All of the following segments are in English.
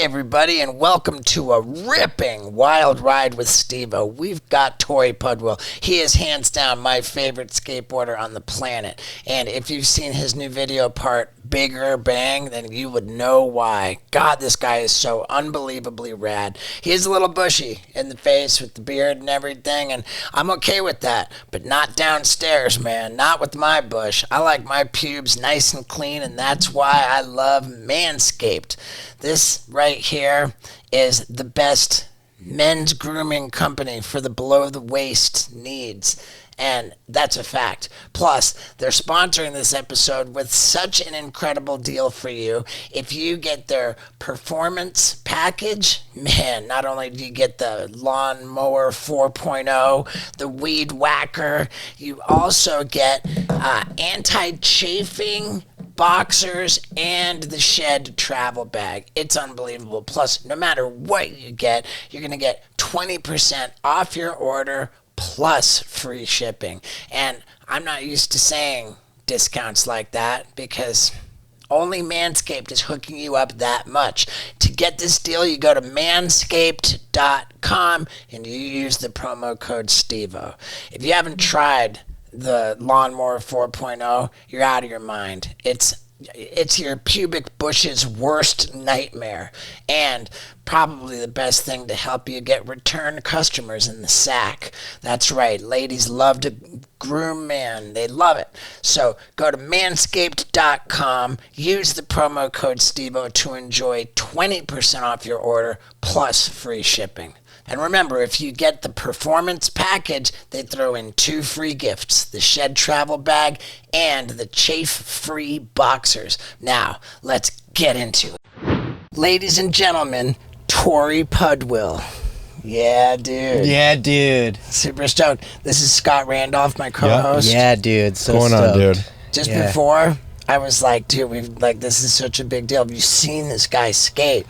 everybody, and welcome to a ripping wild ride with Steve-O. We've got Torey Pudwill. He is hands down my favorite skateboarder on the planet. And if you've seen his new video part, Bigger Bang, then you would know why. God, this guy is so unbelievably rad. He is a little bushy in the face with the beard and everything, and I'm okay with that. But not downstairs, man. Not with my bush. I like my pubes nice and clean, and that's why I love Manscaped. This right here is the best men's grooming company for the below-the-waist needs. And that's a fact. Plus, they're sponsoring this episode with such an incredible deal for you. If you get their performance package, man, not only do you get the lawnmower 4.0, the weed whacker, you also get anti-chafing boxers and the shed travel bag. It's unbelievable. Plus, no matter what you get, you're going to get 20% off your order plus free shipping. And I'm not used to saying discounts like that because only Manscaped is hooking you up that much. To get this deal, you go to manscaped.com and you use the promo code STEVO. If you haven't tried the Lawnmower 4.0, you're out of your mind. It's your pubic bush's worst nightmare, and probably the best thing to help you get return customers in the sack. That's right, ladies love to groom men. They love it. So go to manscaped.com, use the promo code STEVO to enjoy 20% off your order plus free shipping. And remember, if you get the performance package, they throw in 2 free gifts, the shed travel bag and the chafe-free boxers. Now, let's get into it. Ladies and gentlemen, Torey Pudwill. Yeah, dude. Yeah, dude. Super stoked. This is Scott Randolph, my co-host. Yeah, dude. So What's going on, dude? Just before, I was like, dude, this is such a big deal. Have you seen this guy skate?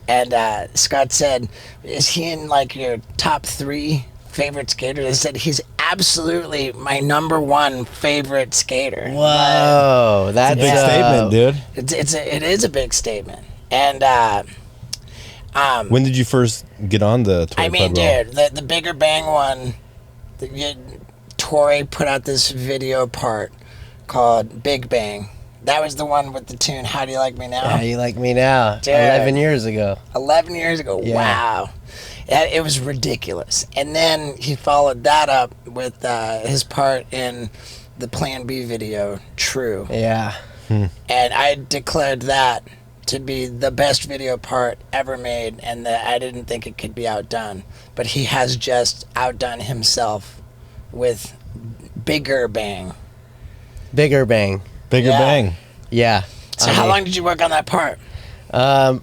And Scott said, is he in like your top 3 favorite skaters? I said, he's absolutely my number 1 favorite skater. Whoa, that's a big statement, dude. It is a big statement. And when did you first get on the Torey dude, the Bigger Bang one, Torey put out this video part called Big Bang. That was the one with the tune, How Do You Like Me Now? How You Like Me Now. Dude, 11 years ago. 11 years ago. Yeah. Wow. It was ridiculous. And then he followed that up with his part in the Plan B video, True. Yeah. And I declared that to be the best video part ever made, and that I didn't think it could be outdone. But he has just outdone himself with Bigger Bang. Bigger Bang. Bigger Bang. Yeah. So how long did you work on that part? 4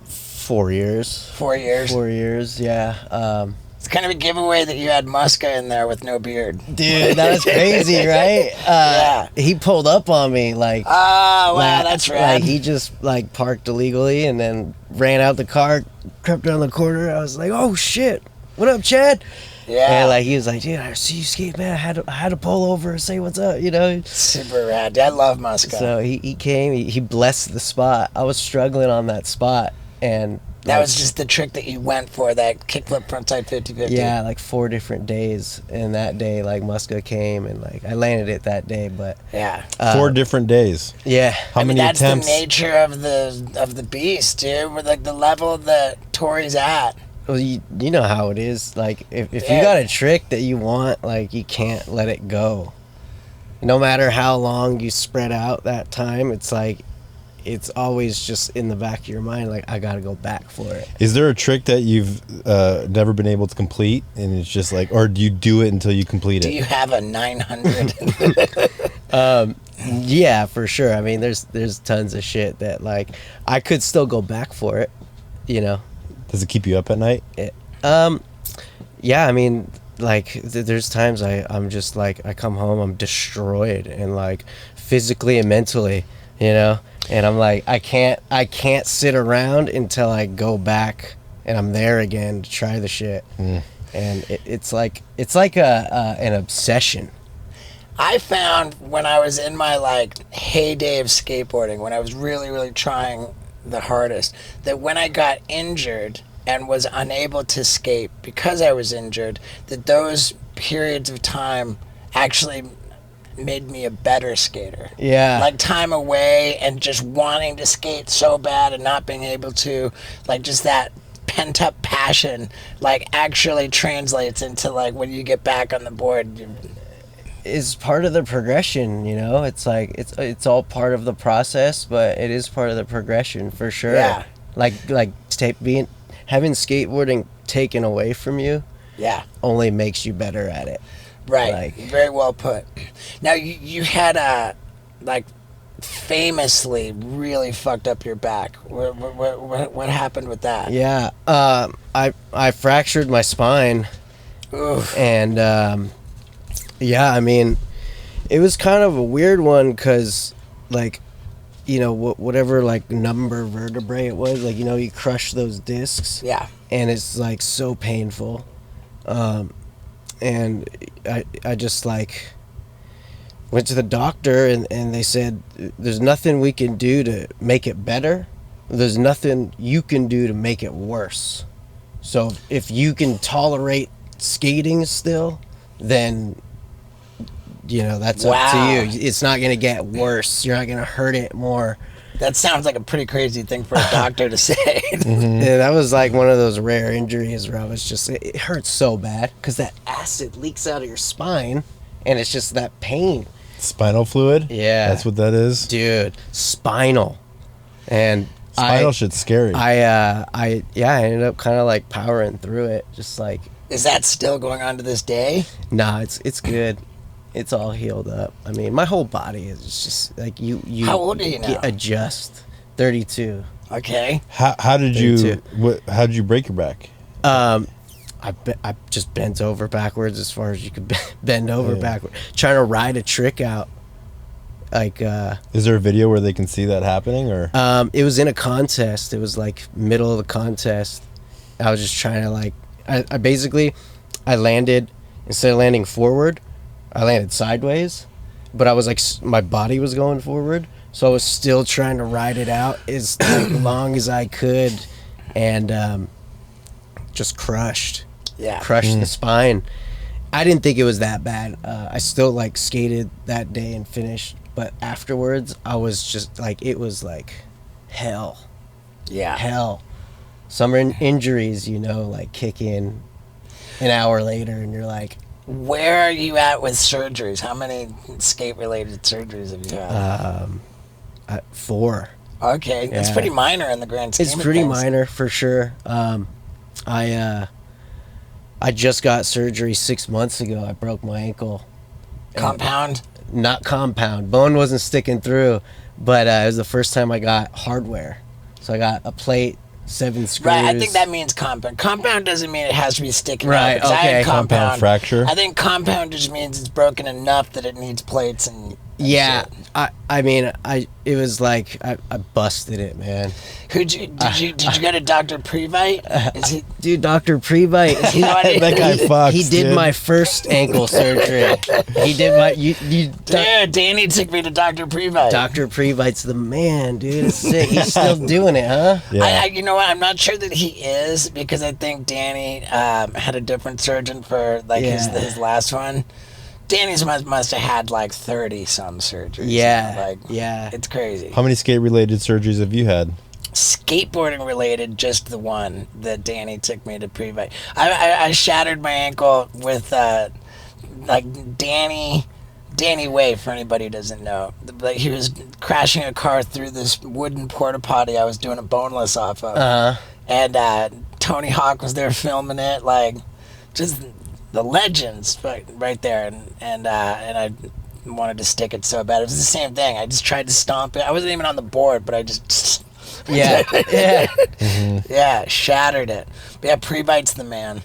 years. 4 years? 4 years, yeah. It's kind of a giveaway that you had Muska in there with no beard. Dude, that was crazy, right? Yeah. He pulled up on me, like... Oh, wow, that's rad. Like, he just, like, parked illegally and then ran out the car, crept around the corner. I was like, oh, shit. What up, Chad? Yeah. And, like, he was like, dude, I see you skate, man. I had to pull over and say what's up, you know? Super rad. I love Muska. So he came, he blessed the spot. I was struggling on that spot, and... That was just the trick that you went for, that kickflip frontside 50-50. Yeah, like 4 different days. And that day, like, Muska came, and, like, I landed it that day, but... Yeah. 4 different days. Yeah. How many that's attempts? That's the nature of the beast, dude. With, like, the level that Torey's at. Well, you know how it is. Like, if you got a trick that you want, like, you can't let it go. No matter how long you spread out that time, it's like... It's always just in the back of your mind, like, I gotta go back for it. Is there a trick that you've never been able to complete, and it's just like, or do you do it until you complete it? Do you have a 900? Yeah, for sure. I mean, there's tons of shit that, like, I could still go back for it, you know. Does it keep you up at night? Yeah, I mean, like, there's times I'm just, like, I come home, I'm destroyed, and, like, physically and mentally, you know. And I'm like, I can't sit around until I go back and I'm there again to try the shit. And it's like an obsession. I found when I was in my like heyday of skateboarding, when I was really, really trying the hardest. That when I got injured and was unable to skate because I was injured, that those periods of time actually made me a better skater. Yeah. Like time away and just wanting to skate so bad and not being able to, like just that pent up passion, like actually translates into like when you get back on the board. Is part of the progression, you know. It's like it's all part of the process, but it is part of the progression for sure. Yeah. Like having skateboarding taken away from you, Yeah. only makes you better at it. Right. Like, very well put. Now you had like famously really fucked up your back. What happened with that? yeah. I fractured my spine. Oof. And yeah, I mean, it was kind of a weird one because, like, you know, whatever like number vertebrae it was, like, you know, you crush those discs. Yeah. And it's like so painful. And I just like went to the doctor and they said there's nothing we can do to make it better. There's nothing you can do to make it worse. So if you can tolerate skating still, then, you know, that's up to you. It's not going to get worse. You're not going to hurt it more. That sounds like a pretty crazy thing for a doctor to say. And that was like one of those rare injuries where I was just, it hurts so bad because that acid leaks out of your spine and it's just that pain. Spinal fluid? Yeah. That's what that is? Dude, spinal. And Spinal shit's scary. I ended up kind of like powering through it. Just like, Is that still going on to this day? nah, it's good. It's all healed up. I mean, my whole body is just like you. How old are you now? Adjust. 32. Okay. How did you how did you break your back? I just bent over backwards as far as you could bend over backward, trying to ride a trick out. Like, is there a video where they can see that happening, or? It was in a contest. It was like middle of the contest. I was just trying to like, I basically, I landed, instead of landing forward, I landed sideways, but I was like, my body was going forward, so I was still trying to ride it out as like, long as I could, and just crushed the spine. I didn't think it was that bad. I still like skated that day and finished, but afterwards I was just like, it was like hell. Yeah. Hell. Some injuries, you know, like kick in an hour later and you're like, where are you at with surgeries? How many skate-related surgeries have you had? 4. Okay, Yeah. it's pretty minor in the grand scheme. It's of pretty things. minor for sure. I just got surgery 6 months ago. I broke my ankle. Compound. Not compound. Bone wasn't sticking through, but it was the first time I got hardware. So I got a plate, 7 screws. Right, I think that means compound. Compound doesn't mean it has to be sticking Right, out. 'Cause I had okay. Compound fracture. I think compound just means it's broken enough that it needs plates and Yeah, shit. I mean, it was like I busted it, man. Did you go to Dr. Previte? Is he? Dude, Dr. Previte, That guy fucks, he did dude. my first ankle surgery. He did my Dude, Danny took me to Dr. Previte. Dr. Previte's the man, dude. It's sick. He's still doing it, huh? Yeah. You know what? I'm not sure that he is, because I think Danny had a different surgeon for like his last one. Danny's must have had like 30 some surgeries. Yeah, Like, yeah. It's crazy. How many skate-related surgeries have you had? Skateboarding related, just the one that Danny took me to Previte. I shattered my ankle with like Danny Way, for anybody who doesn't know. Like, he was crashing a car through this wooden porta potty I was doing a boneless off of. And Tony Hawk was there filming it, like just the legends right there, and I wanted to stick it so bad. It was the same thing. I just tried to stomp it. I wasn't even on the board, but I just shattered it. But yeah, Previte's the man.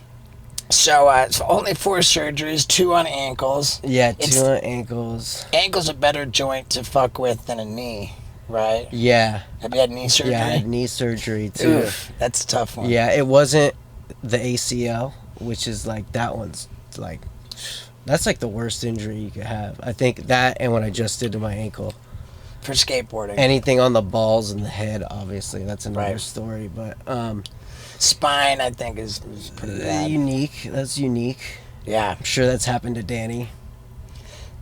So it's only 4 surgeries, 2 on ankles. Yeah, 2 on ankles. Ankle's a better joint to fuck with than a knee, right? Yeah. Have you had knee surgery? Yeah, I had knee surgery too. Oof, that's a tough one. Yeah, it wasn't the ACL, which is like, that one's like, that's like the worst injury you could have. I think that, and what I just did to my ankle. for skateboarding. Anything on the balls and the head, obviously, that's another Right. story. But Spine, I think, is pretty bad. unique. That's unique. Yeah. I'm sure that's happened to Danny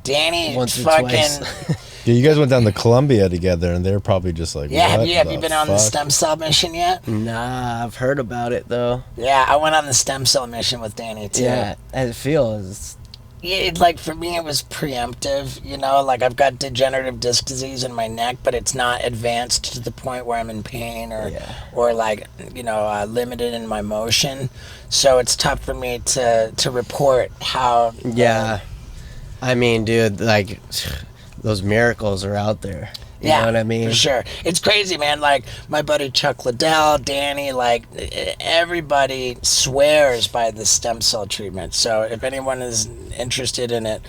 Danny once or fucking... twice. Yeah, you guys went down to Colombia together, and they're probably just like, Yeah, have what you been on the fuck? stem cell mission yet? Nah, I've heard about it though. Yeah, I went on the stem cell mission with Danny too. Yeah, as it feels. Yeah, like for me, it was preemptive. You know, like I've got degenerative disc disease in my neck, but it's not advanced to the point where I'm in pain or like limited in my motion. So it's tough for me to report how. Yeah, I mean, dude, like those miracles are out there. You know what I mean? For sure. It's crazy, man. Like, my buddy Chuck Liddell, Danny, like, everybody swears by the stem cell treatment. So, if anyone is interested in it,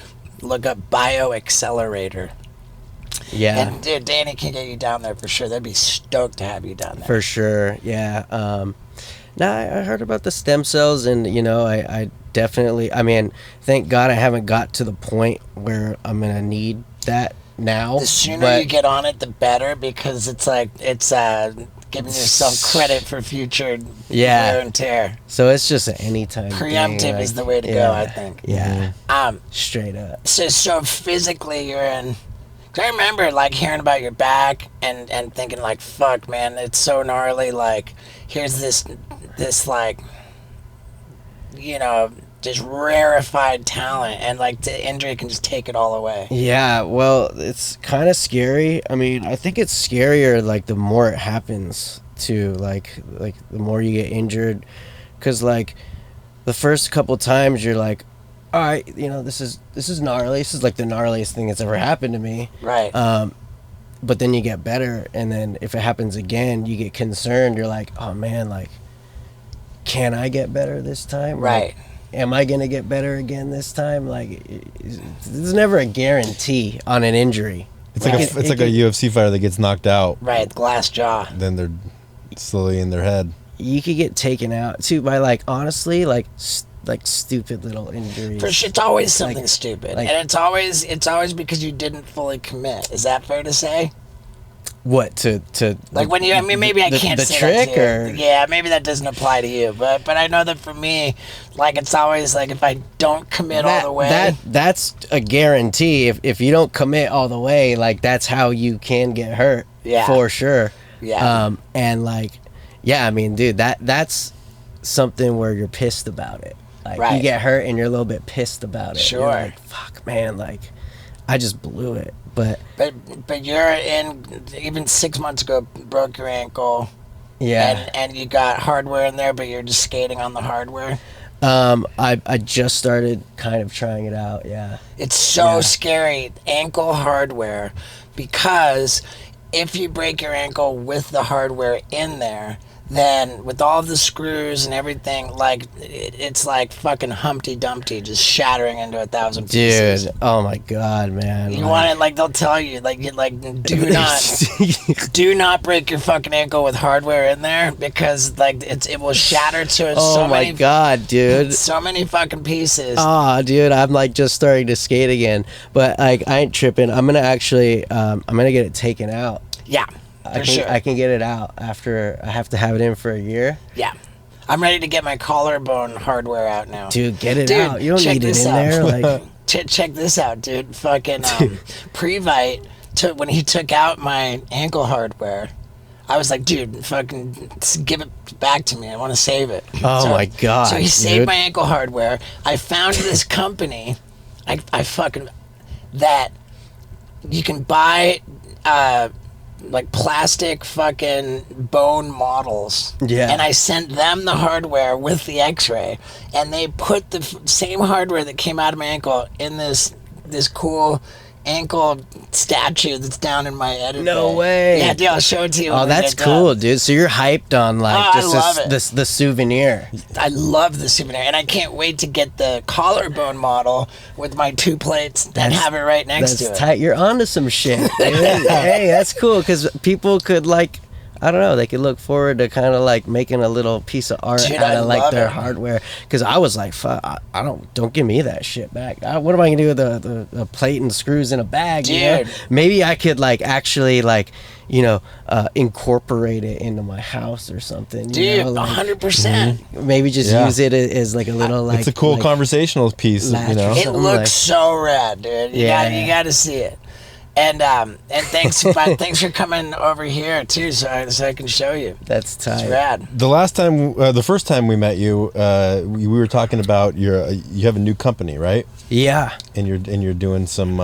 look up BioAccelerator. Yeah. And, dude, Danny can get you down there for sure. They'd be stoked to have you down there. For sure, yeah. I heard about the stem cells, and, I definitely, I mean, thank God I haven't got to the point where I'm going to need that now. The sooner you get on it, the better, because it's like, it's giving yourself credit for future wear and tear. So it's just an anytime Preemptive thing, is the way to go, I think. Yeah. Straight up. So physically you're in... I remember, like, hearing about your back and thinking, like, fuck, man, it's so gnarly. Like, here's this like, just rarefied talent, and, like, the injury can just take it all away. Yeah, well, it's kind of scary. I mean, I think it's scarier, like, the more it happens, too. Like the more you get injured. Because, like, the first couple times you're like, all right, this is gnarly. This is like the gnarliest thing that's ever happened to me. Right. But then you get better, and then if it happens again, you get concerned. You're like, oh man, like, can I get better this time? Right. Like, am I gonna get better again this time? Like, there's never a guarantee on an injury. It's like a UFC fighter that gets knocked out. Right, glass jaw. Then they're slowly in their head. You could get taken out too by, like, honestly, like stupid little injuries. For sure, it's always something Like- stupid, like- and it's always because you didn't fully commit. Is that fair to say? What to Like when you, I mean, maybe I can't the say trick, that to you. or Yeah, maybe that doesn't apply to you, but I know that for me, like, it's always like if I don't commit all the way. That's a guarantee. If you don't commit all the way, like, that's how you can get hurt. Yeah. For sure. Yeah. And, like, yeah, I mean, dude, that's something where you're pissed about it. Like, Right. you get hurt and you're a little bit pissed about it. Sure. You're like, fuck, man, like, I just blew it. But But you're in, even 6 months ago, broke your ankle. yeah. And you got hardware in there, but you're just skating on the hardware. I just started kind of trying it out. Yeah. It's so Yeah. scary, ankle hardware, because if you break your ankle with the hardware in there, then with all the screws and everything, like, it's like fucking Humpty Dumpty just shattering into 1,000 pieces. Dude, oh my god, man. You want it, like, they'll tell you, like, do not break your fucking ankle with hardware in there, because, like, it will shatter to Oh so my many god, dude. so many fucking pieces. Oh, dude, I'm, like, just starting to skate again. But, like, I ain't tripping. I'm gonna actually I'm gonna get it taken out. Yeah, for sure. I can get it out after I have to have it in for a year. Yeah. I'm ready to get my collarbone hardware out now. Dude, get it Dude, out. You don't check need it this in out. there. Like, Check this out, dude. Fucking Previte, when he took out my ankle hardware, I was like, dude, fucking give it back to me. I want to save it. Oh my God, So he saved dude. my ankle hardware. I found this company, I fucking, that you can buy, like, plastic fucking bone models. Yeah. And I sent them the hardware with the x-ray, and they put the same hardware that came out of my ankle in this cool ankle statue that's down in my edit No bay. way. Yeah, dude, I'll show it to you. oh, when we that's get done. cool, dude. So you're hyped on, like, Oh, I just love it. the souvenir. I love the souvenir, and I can't wait to get the collarbone model with my 2 plates and have it right next That's to it. tight. You're onto some shit, dude. Hey, that's cool, because people could, like, I don't know, they could look forward to kind of like making a little piece of art Dude, out I of like love their it. hardware. Because I was like, fuck, I don't give me that shit back. What am I gonna do with the plate and screws in a bag? You know? Dude. Maybe I could like actually like, you know, incorporate it into my house or something. Dude, you know? Like, 100%. maybe just Yeah. use it as like a little like. It's a cool like, conversational piece, latch you know. or It something looks like- so rad, dude. You got to see it. And thanks for coming over here too, so I can show you. That's tight. It's rad. The first time we met you, we were talking about you have a new company, right? Yeah. And you're doing some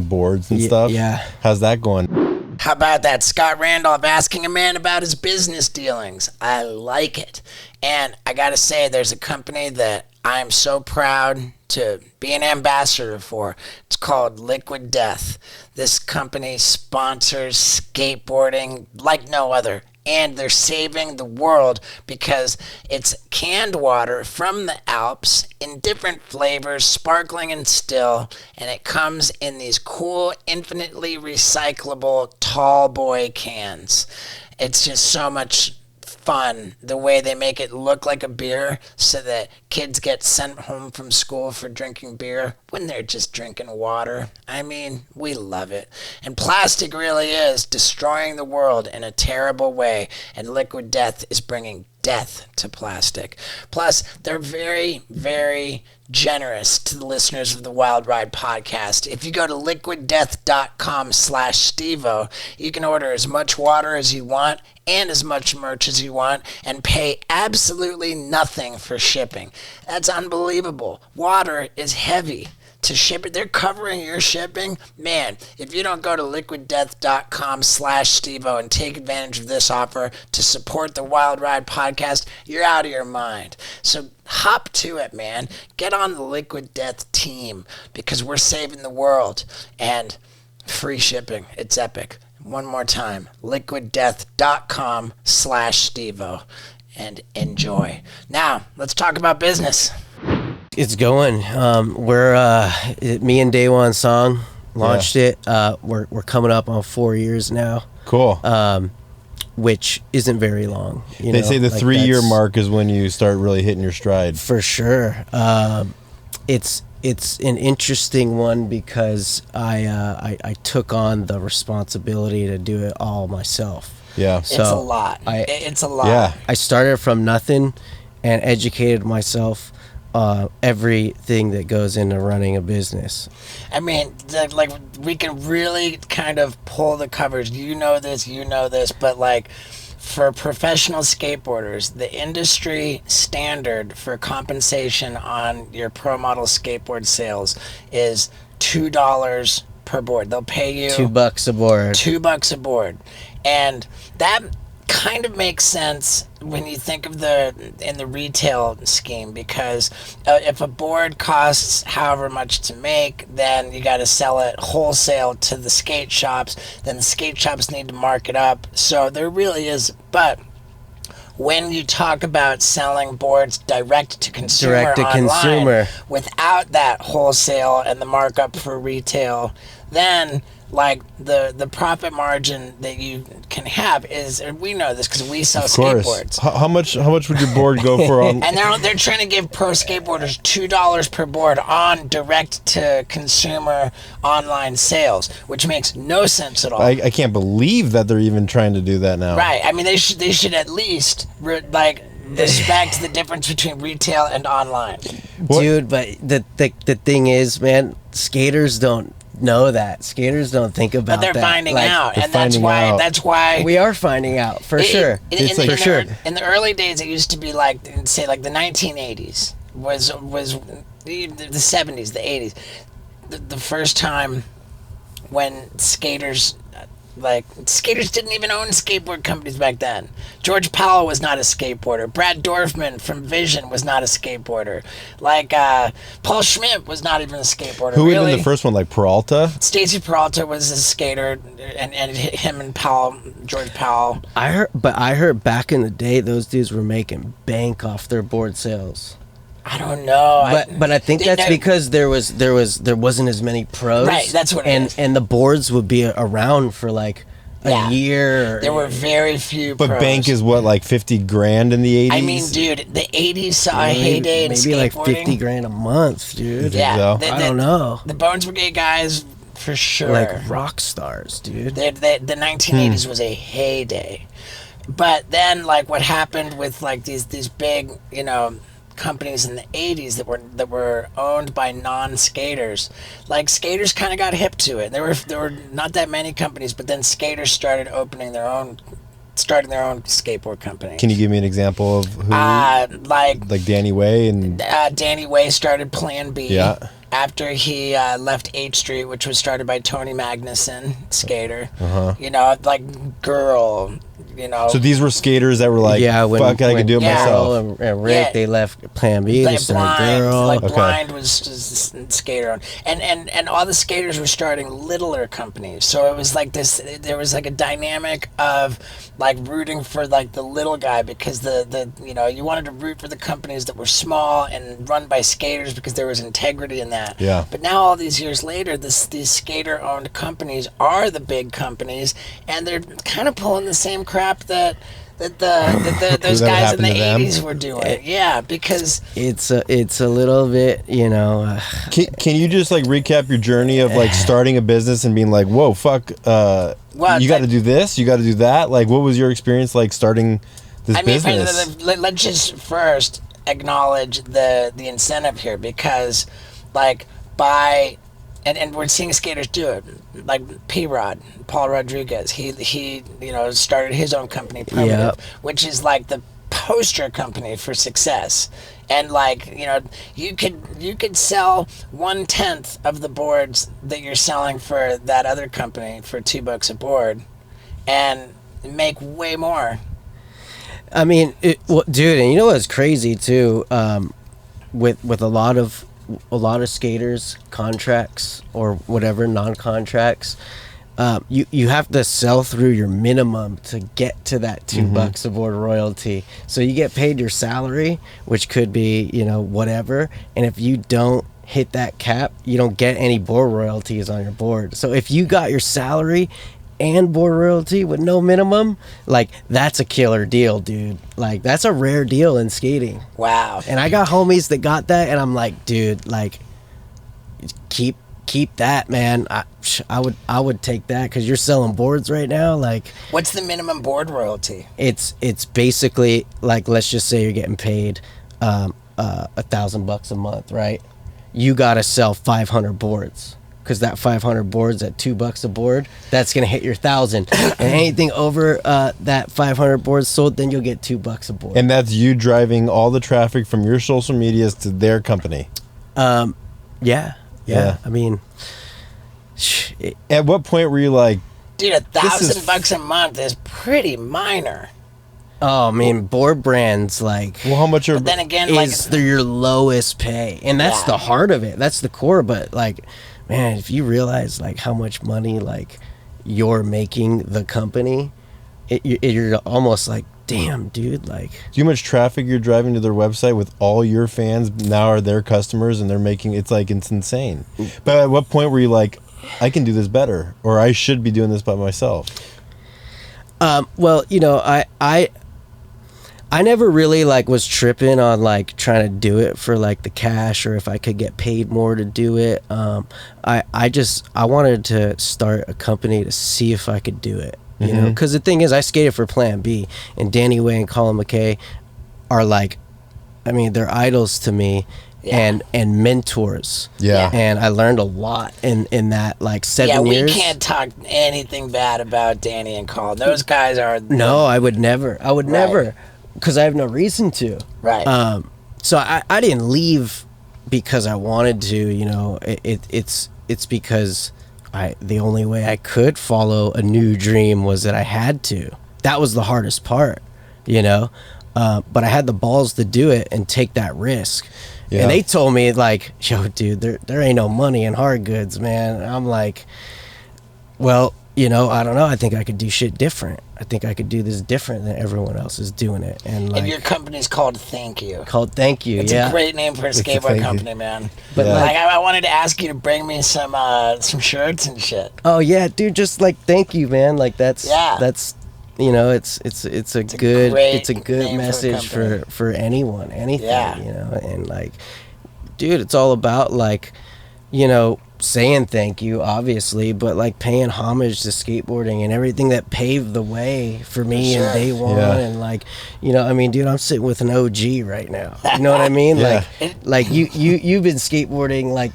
boards and stuff. Yeah. How's that going? How about that? Scott Randolph asking a man about his business dealings. I like it. And I got to say, there's a company that I'm so proud to be an ambassador for. It's called Liquid Death. This company sponsors skateboarding like no other. And they're saving the world because it's canned water from the Alps in different flavors, sparkling and still, and it comes in these cool, infinitely recyclable tall boy cans. It's just so much fun the way they make it look like a beer so that kids get sent home from school for drinking beer when they're just drinking water. I mean, we love it. And plastic really is destroying the world in a terrible way, and Liquid Death is bringing death to plastic. Plus, they're very, very generous to the listeners of the Wild Ride podcast. If you go to liquiddeath.com/Stevo, you can order as much water as you want and as much merch as you want and pay absolutely nothing for shipping. That's unbelievable. Water is heavy. To ship it, they're covering your shipping. Man, if you don't go to liquiddeath.com/Stevo and take advantage of this offer to support the Wild Ride podcast, you're out of your mind. So hop to it, man. Get on the Liquid Death team because we're saving the world. And free shipping. It's epic. One more time, liquiddeath.com/Stevo, and enjoy. Now, let's talk about business. It's going. Me and Day One Song launched it. We're coming up on 4 years now, Cool. which isn't very long. They say the 3-year mark is when you start really hitting your stride. For sure. It's an interesting one because I took on the responsibility to do it all myself. Yeah. So it's a lot. It's a lot. Yeah. I started from nothing and educated myself everything that goes into running a business. I mean, like, we can really kind of pull the covers. You know this, but like, for professional skateboarders, the industry standard for compensation on your pro model skateboard sales is $2 per board. They'll pay you $2 a board. $2 a board, and that kind of makes sense when you think of in the retail scheme, because if a board costs however much to make, then you got to sell it wholesale to the skate shops. Then the skate shops need to mark it up. So there really is, but when you talk about selling boards direct to consumer online, without that wholesale and the markup for retail, then like the profit margin that you can have is, and we know this because we sell skateboards. How much would your board go for on? And they're trying to give pro skateboarders $2 per board on direct to consumer online sales, which makes no sense at all. I can't believe that they're even trying to do that now. Right. I mean, they should at least respect the difference between retail and online. Dude, but the thing is, man, skaters don't know that. Skaters don't think about that. But they're finding out, and that's why we are finding out for sure. In the early days, it used to be like, say, like the 1980s was the 70s, the 80s, the first time when skaters didn't even own skateboard companies back then. George Powell was not a skateboarder. Brad Dorfman from Vision was not a skateboarder. Like, Paul Schmidt was not even a skateboarder. Who would have been the first one, like Peralta? Stacy Peralta was a skater, and him and George Powell. I heard back in the day, those dudes were making bank off their board sales. I don't know. But I think that's because there wasn't as many pros. Right, that's what it is. And the boards would be around for like a year. There were very few But pros. bank is what, like 50 grand in the 80s? I mean, dude, the 80s saw a heyday in maybe like skateboarding. 50 grand a month, dude. Yeah, so? I don't know. The Bones Brigade guys, for sure. Like rock stars, dude. The 1980s was a heyday. But then, like, what happened with like these big, you know, companies in the 80s that were owned by non-skaters, like skaters kind of got hip to it. There were not that many companies, but then skaters started starting their own skateboard company. Can you give me an example of who? Like Danny Way and Danny Way started Plan B. Yeah. After he left H Street, which was started by Tony Magnuson, skater. Uh-huh. You know, like Girl. You know. So these were skaters that were like, fuck, I can do it myself. And Rick, they left Plan B. They started Girl. Like Blind was just a skater, and all the skaters were starting littler companies. So it was like this. There was like a dynamic of like rooting for like the little guy, because the you know, you wanted to root for the companies that were small and run by skaters because there was integrity in that. Yeah. But now all these years later, these skater-owned companies are the big companies, and they're kind of pulling the same crap that those guys in the 80s were doing. Yeah, because it's a little bit, you know. Can you just like recap your journey of like starting a business and being like, whoa, fuck, you got to do this, you got to do that? Like, what was your experience like starting this business? Let's just first acknowledge the incentive here, because like and we're seeing skaters do it, like P-Rod, Paul Rodriguez. He you know, started his own company, Primitive, which is like the poster company for success. And like, you know, you could sell 1/10 of the boards that you're selling for that other company for $2 a board, and make way more. I mean, dude, and you know what's crazy too, with a lot of skaters, contracts or whatever, non-contracts, you have to sell through your minimum to get to that $2 a board royalty. So you get paid your salary, which could be, you know, whatever, and if you don't hit that cap, you don't get any board royalties on your board. So if you got your salary and board royalty with no minimum, like, that's a killer deal, dude. Like, that's a rare deal in skating. Wow. And I got homies that got that, and I'm like, dude, like, keep that, man. I would take that, because you're selling boards right now. Like, what's the minimum board royalty? It's basically like, let's just say you're getting paid $1,000 a month, right? You gotta sell 500 boards, because that 500 boards at $2 a board, that's gonna hit your 1,000. And anything over that 500 boards sold, then you'll get $2 a board. And that's you driving all the traffic from your social medias to their company. Yeah. I mean, at what point were you like, dude, $1,000 a month is pretty minor. Oh, I mean, board brands, like, well, how much are? But then again, they're your lowest pay, and that's the heart of it. That's the core. But like, man, if you realize like how much money like you're making the company, you're almost like, damn, dude, like, do you know how much traffic you're driving to their website with all your fans now are their customers, and they're making it's insane. But at what point were you like, I can do this better, or I should be doing this by myself? Well, you know, I never really like was tripping on like trying to do it for like the cash, or if I could get paid more to do it. I wanted to start a company to see if I could do it, you know, because the thing is, I skated for Plan B, and Danny Way and Colin McKay are like, I mean, they're idols to me. And mentors. Yeah. And I learned a lot in that like 7 years. Yeah, we can't talk anything bad about Danny and Colin. Those guys are... No, I would never. Never. Because I have no reason to. Right. So I didn't leave because I wanted to, you know. It's because the only way I could follow a new dream was that I had to. That was the hardest part, you know. But I had the balls to do it and take that risk. Yeah. And they told me, like, yo, dude, there ain't no money in hard goods, man. And I'm like, well, you know, I don't know. I think I could do shit different. I think I could do this different than everyone else is doing it. And like, And your company's called Thank You. called Thank You. It's yeah. a great name for a skateboard Thank You. company, man. But Yeah. Like, I wanted to ask you to bring me some shirts and shit. Oh yeah, dude. Just like thank you, man. Like that's you know, it's a good great good name for a message company. for anyone, anything. Yeah. You know, and like, dude, it's all about like, you know, saying thank you, obviously, but like paying homage to skateboarding and everything that paved the way for me For in sure. day one. Yeah. And like, you know, I mean, dude, I'm sitting with an OG right now. You know what I mean? Yeah. Like you've been skateboarding like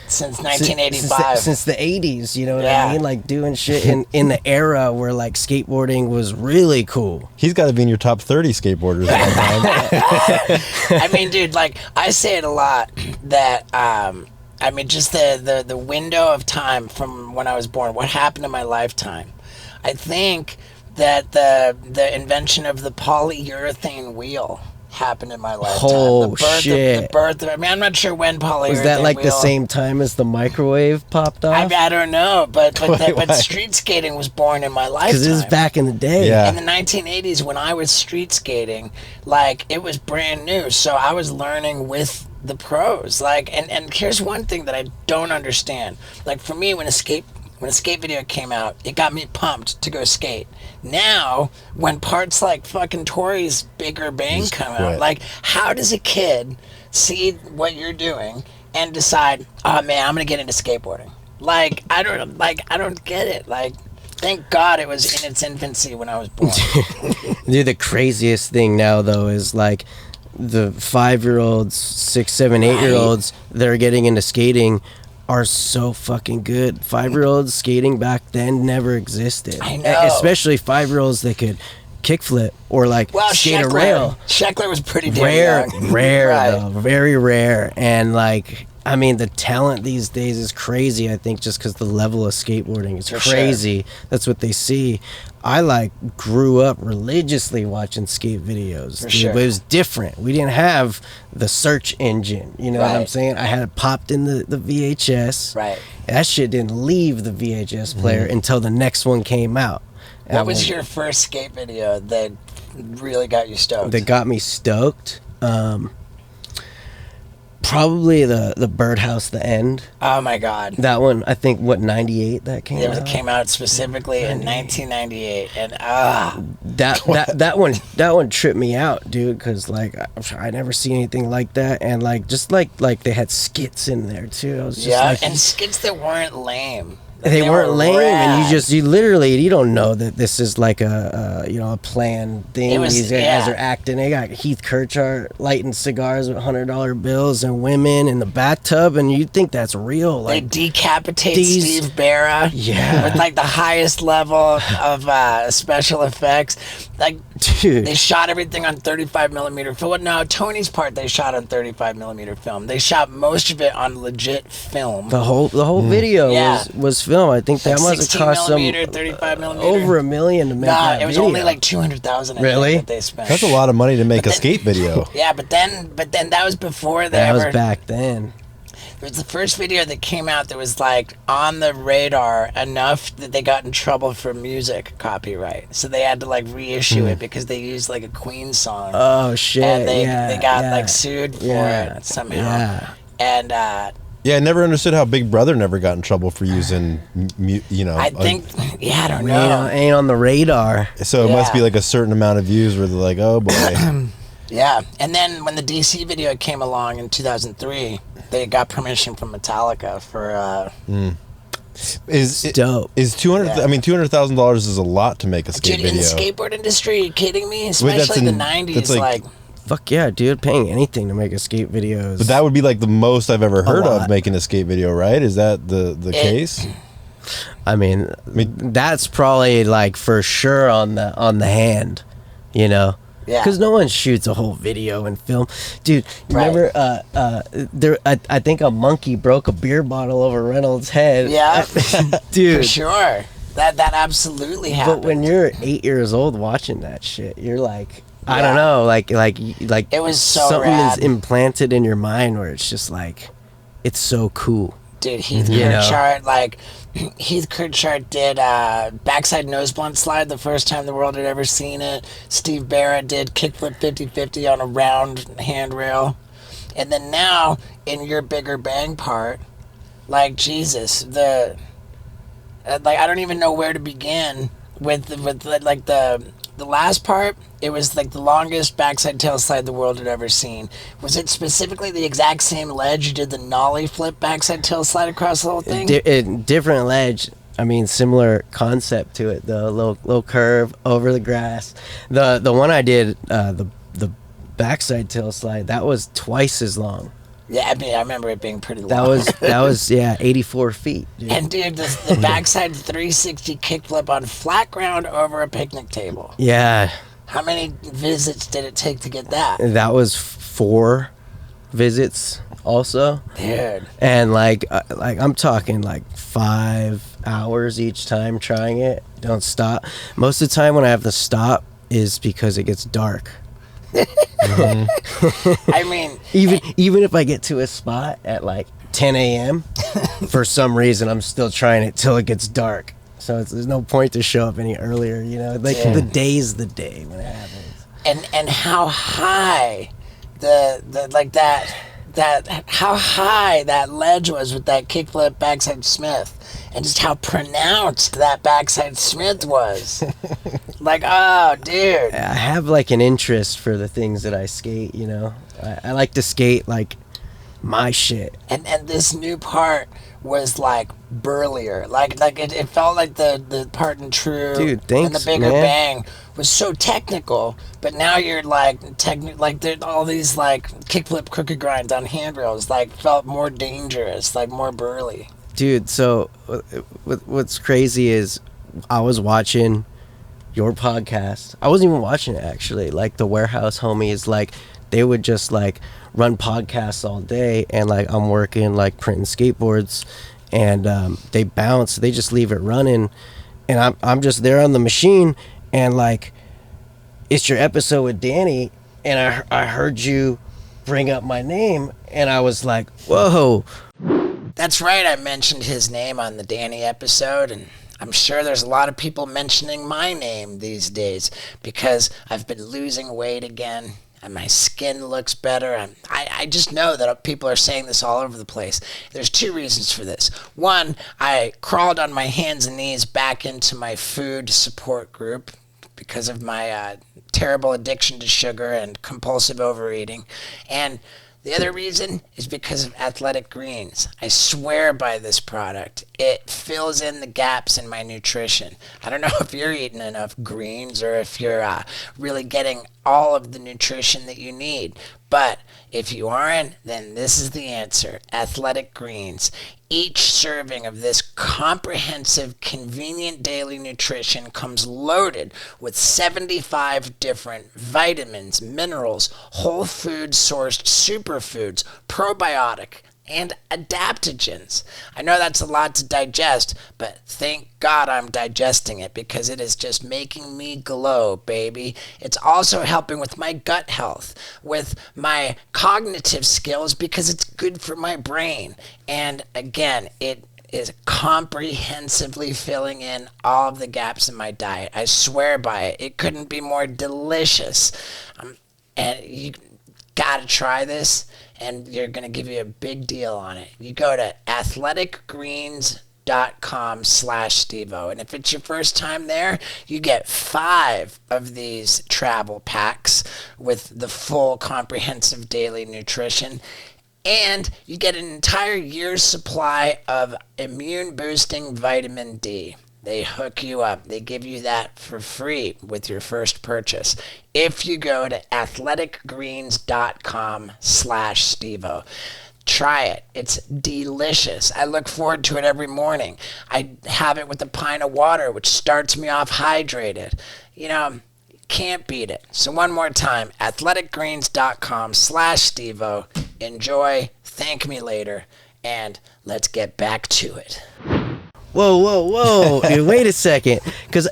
Since 1985. since the 80s, you know what Yeah. I mean? Like doing shit in the era where like skateboarding was really cool. He's got to be in your top 30 skateboarders at one time. I mean, dude, like, I say it a lot that, I mean, just the window of time from when I was born, what happened in my lifetime. I think that the invention of the polyurethane wheel happened in my lifetime. Oh, The shit. birth of, I mean, I'm not sure when polyurethane Was that like the wheel- same time as the microwave popped off? I don't know, but Why? street skating was born in my lifetime. Because it was back in the day. Yeah. In the 1980s, when I was street skating, like, it was brand new, so I was learning with the pros. Like, and here's one thing that I don't understand. Like, for me, when a skate video came out, it got me pumped to go skate. Now, when parts like fucking Torey's Bigger Bang Just come quit. out, like, how does a kid see what you're doing and decide, oh man, I'm gonna get into skateboarding? Like, I don't get it. Like, thank God it was in its infancy when I was born. Dude, the craziest thing now though is like the 5-year-olds, 6, 7, 8-year-olds that are getting into skating are so fucking good. 5-year-olds skating back then never existed. I know. Especially 5-year-olds that could kickflip or like Well, skate a rail. Scheckler was pretty damn Rare, young. rare Right. though, very rare. And like, I mean, the talent these days is crazy. I think just because the level of skateboarding is For sure. crazy. That's what they see. I like grew up religiously watching skate videos, dude, sure. but it was different. We didn't have the search engine. You know what I'm Right. saying? I had it popped in the VHS. Right. That shit didn't leave the VHS player until the next one came out. What And was when- your first skate video that really got you stoked? that got me stoked? Probably the Birdhouse, The End. Oh my God. That one, I think, what, 98 that came It out? came out specifically in 1998, and That one tripped me out, dude, because like I never seen anything like that, and like just like they had skits in there too. I was just yeah, like, and skits that weren't lame. they weren't were lame, and rad. you don't know that this is like a planned thing. It was- These yeah. guys are acting. They got Heath Kirchart lighting cigars with $100 bills and women in the bathtub, and you think that's real? They Like, decapitate these- Steve Barra Yeah. with like the highest level of special effects. Like, dude. they shot everything on 35 millimeter film. No, Tony's part they shot on 35 millimeter film. They shot most of it on legit film. The whole video Yeah. was film. I think that Like must have 16 cost them millimeter, 35 millimeter. over $1 million to make Nah, that it was video. only like 200,000. Really? That they spent. That's a lot of money to make a skate video. Yeah, but then that was before they That ever. was back then. It was the first video that came out that was like on the radar enough that they got in trouble for music copyright. So they had to like reissue it because they used like a Queen song. Oh shit! and they got yeah. like sued for Yeah, it somehow. yeah. And Yeah, I never understood how Big Brother never got in trouble for using, I think, I don't We know. ain't on the radar. so it must be Yeah. like a certain amount of views where they're like, oh boy. Yeah, and then when the DC video came along in 2003, they got permission from Metallica for. Is it, Dope. is 200? Yeah. I mean, $200,000 is a lot to make a skate Dude, in the video. skateboard industry, are you kidding me? that's Especially the in- 90s, that's like Fuck yeah, dude! Paying anything to make a skate video. But that would be like the most I've ever heard lot. of making a skate video, right? Is that the case? I mean, that's probably like for sure on the hand, you know. Yeah. Because no one shoots a whole video and film, dude. Right. Remember, I think a monkey broke a beer bottle over Reynolds' head. Yeah, dude. for sure. That absolutely happened. But when you're 8 years old watching that shit, you're like, I Yeah. don't know, like It was so something rad. is implanted in your mind where it's just like, it's so cool. Dude, Heath You know. Kirchart, like, Heath Kirchart did backside nose blunt slide the first time the world had ever seen it. Steve Barrett did kickflip 50-50 on a round handrail. And then now, in your bigger bang part, like, Jesus, like, I don't even know where to begin with the last part. It was like the longest backside tail slide the world had ever seen. Was it specifically the exact same ledge you did the nollie flip backside tail slide across the whole thing? Different ledge. I mean, similar concept to it. The little curve over the grass. The one I did, the backside tail slide, that was twice as long. Yeah, I mean, I remember it being pretty long. That was 84 feet. Dude. And dude, the backside 360 kickflip on flat ground over a picnic table. Yeah. How many visits did it take to get that? That was 4 visits also. Dude. And like I'm talking like 5 hours each time trying it. Don't stop. Most of the time when I have to stop is because it gets dark. I mean, even if I get to a spot at like 10 a.m. for some reason I'm still trying it till it gets dark. So there's no point to show up any earlier, you know. Like the day's the day when it happens. And how high the like that how high that ledge was with that kickflip backside Smith, and just how pronounced that backside Smith was. Like, oh, dude. I have like an interest for the things that I skate, you know. I like to skate like my shit. And this new part was like burlier. Like it felt like the part in True, dude, thanks, and the bigger man. bang was so technical, but now you're like like there's all these like kickflip crooked grinds on handrails, like felt more dangerous, like more burly. Dude, so what's crazy is I was watching your podcast. I wasn't even watching it actually. Like the warehouse homies, like they would just like run podcasts all day, and like I'm working like printing skateboards, and they bounce. They just leave it running, and I'm just there on the machine, and like it's your episode with Danny, and I heard you bring up my name, and I was like, whoa. That's right, I mentioned his name on the Danny episode, and I'm sure there's a lot of people mentioning my name these days because I've been losing weight again and my skin looks better. I just know that people are saying this all over the place. There's 2 reasons for this. One, I crawled on my hands and knees back into my food support group because of my terrible addiction to sugar and compulsive overeating. And the other reason is because of Athletic Greens. I swear by this product. It fills in the gaps in my nutrition. I don't know if you're eating enough greens or if you're really getting all of the nutrition that you need. But if you aren't, then this is the answer. Athletic Greens. Each serving of this comprehensive, convenient daily nutrition comes loaded with 75 different vitamins, minerals, whole food sourced superfoods, probiotic, and adaptogens. I know that's a lot to digest, but thank God I'm digesting it because it is just making me glow, baby. It's also helping with my gut health, with my cognitive skills because it's good for my brain. And again, it is comprehensively filling in all of the gaps in my diet. I swear by it. It couldn't be more delicious. And you gotta try this, and you're gonna give you a big deal on it. You go to athleticgreens.com/Stevo, and if it's your first time there, you get 5 of these travel packs with the full comprehensive daily nutrition, and you get an entire year's supply of immune boosting vitamin D. They hook you up. They give you that for free with your first purchase if you go to athleticgreens.com/Stevo. Try it. It's delicious. I look forward to it every morning. I have it with a pint of water, which starts me off hydrated. You know, can't beat it. So one more time, athleticgreens.com/Stevo. Enjoy, thank me later, and let's get back to it. Whoa. Dude, wait a second. Cause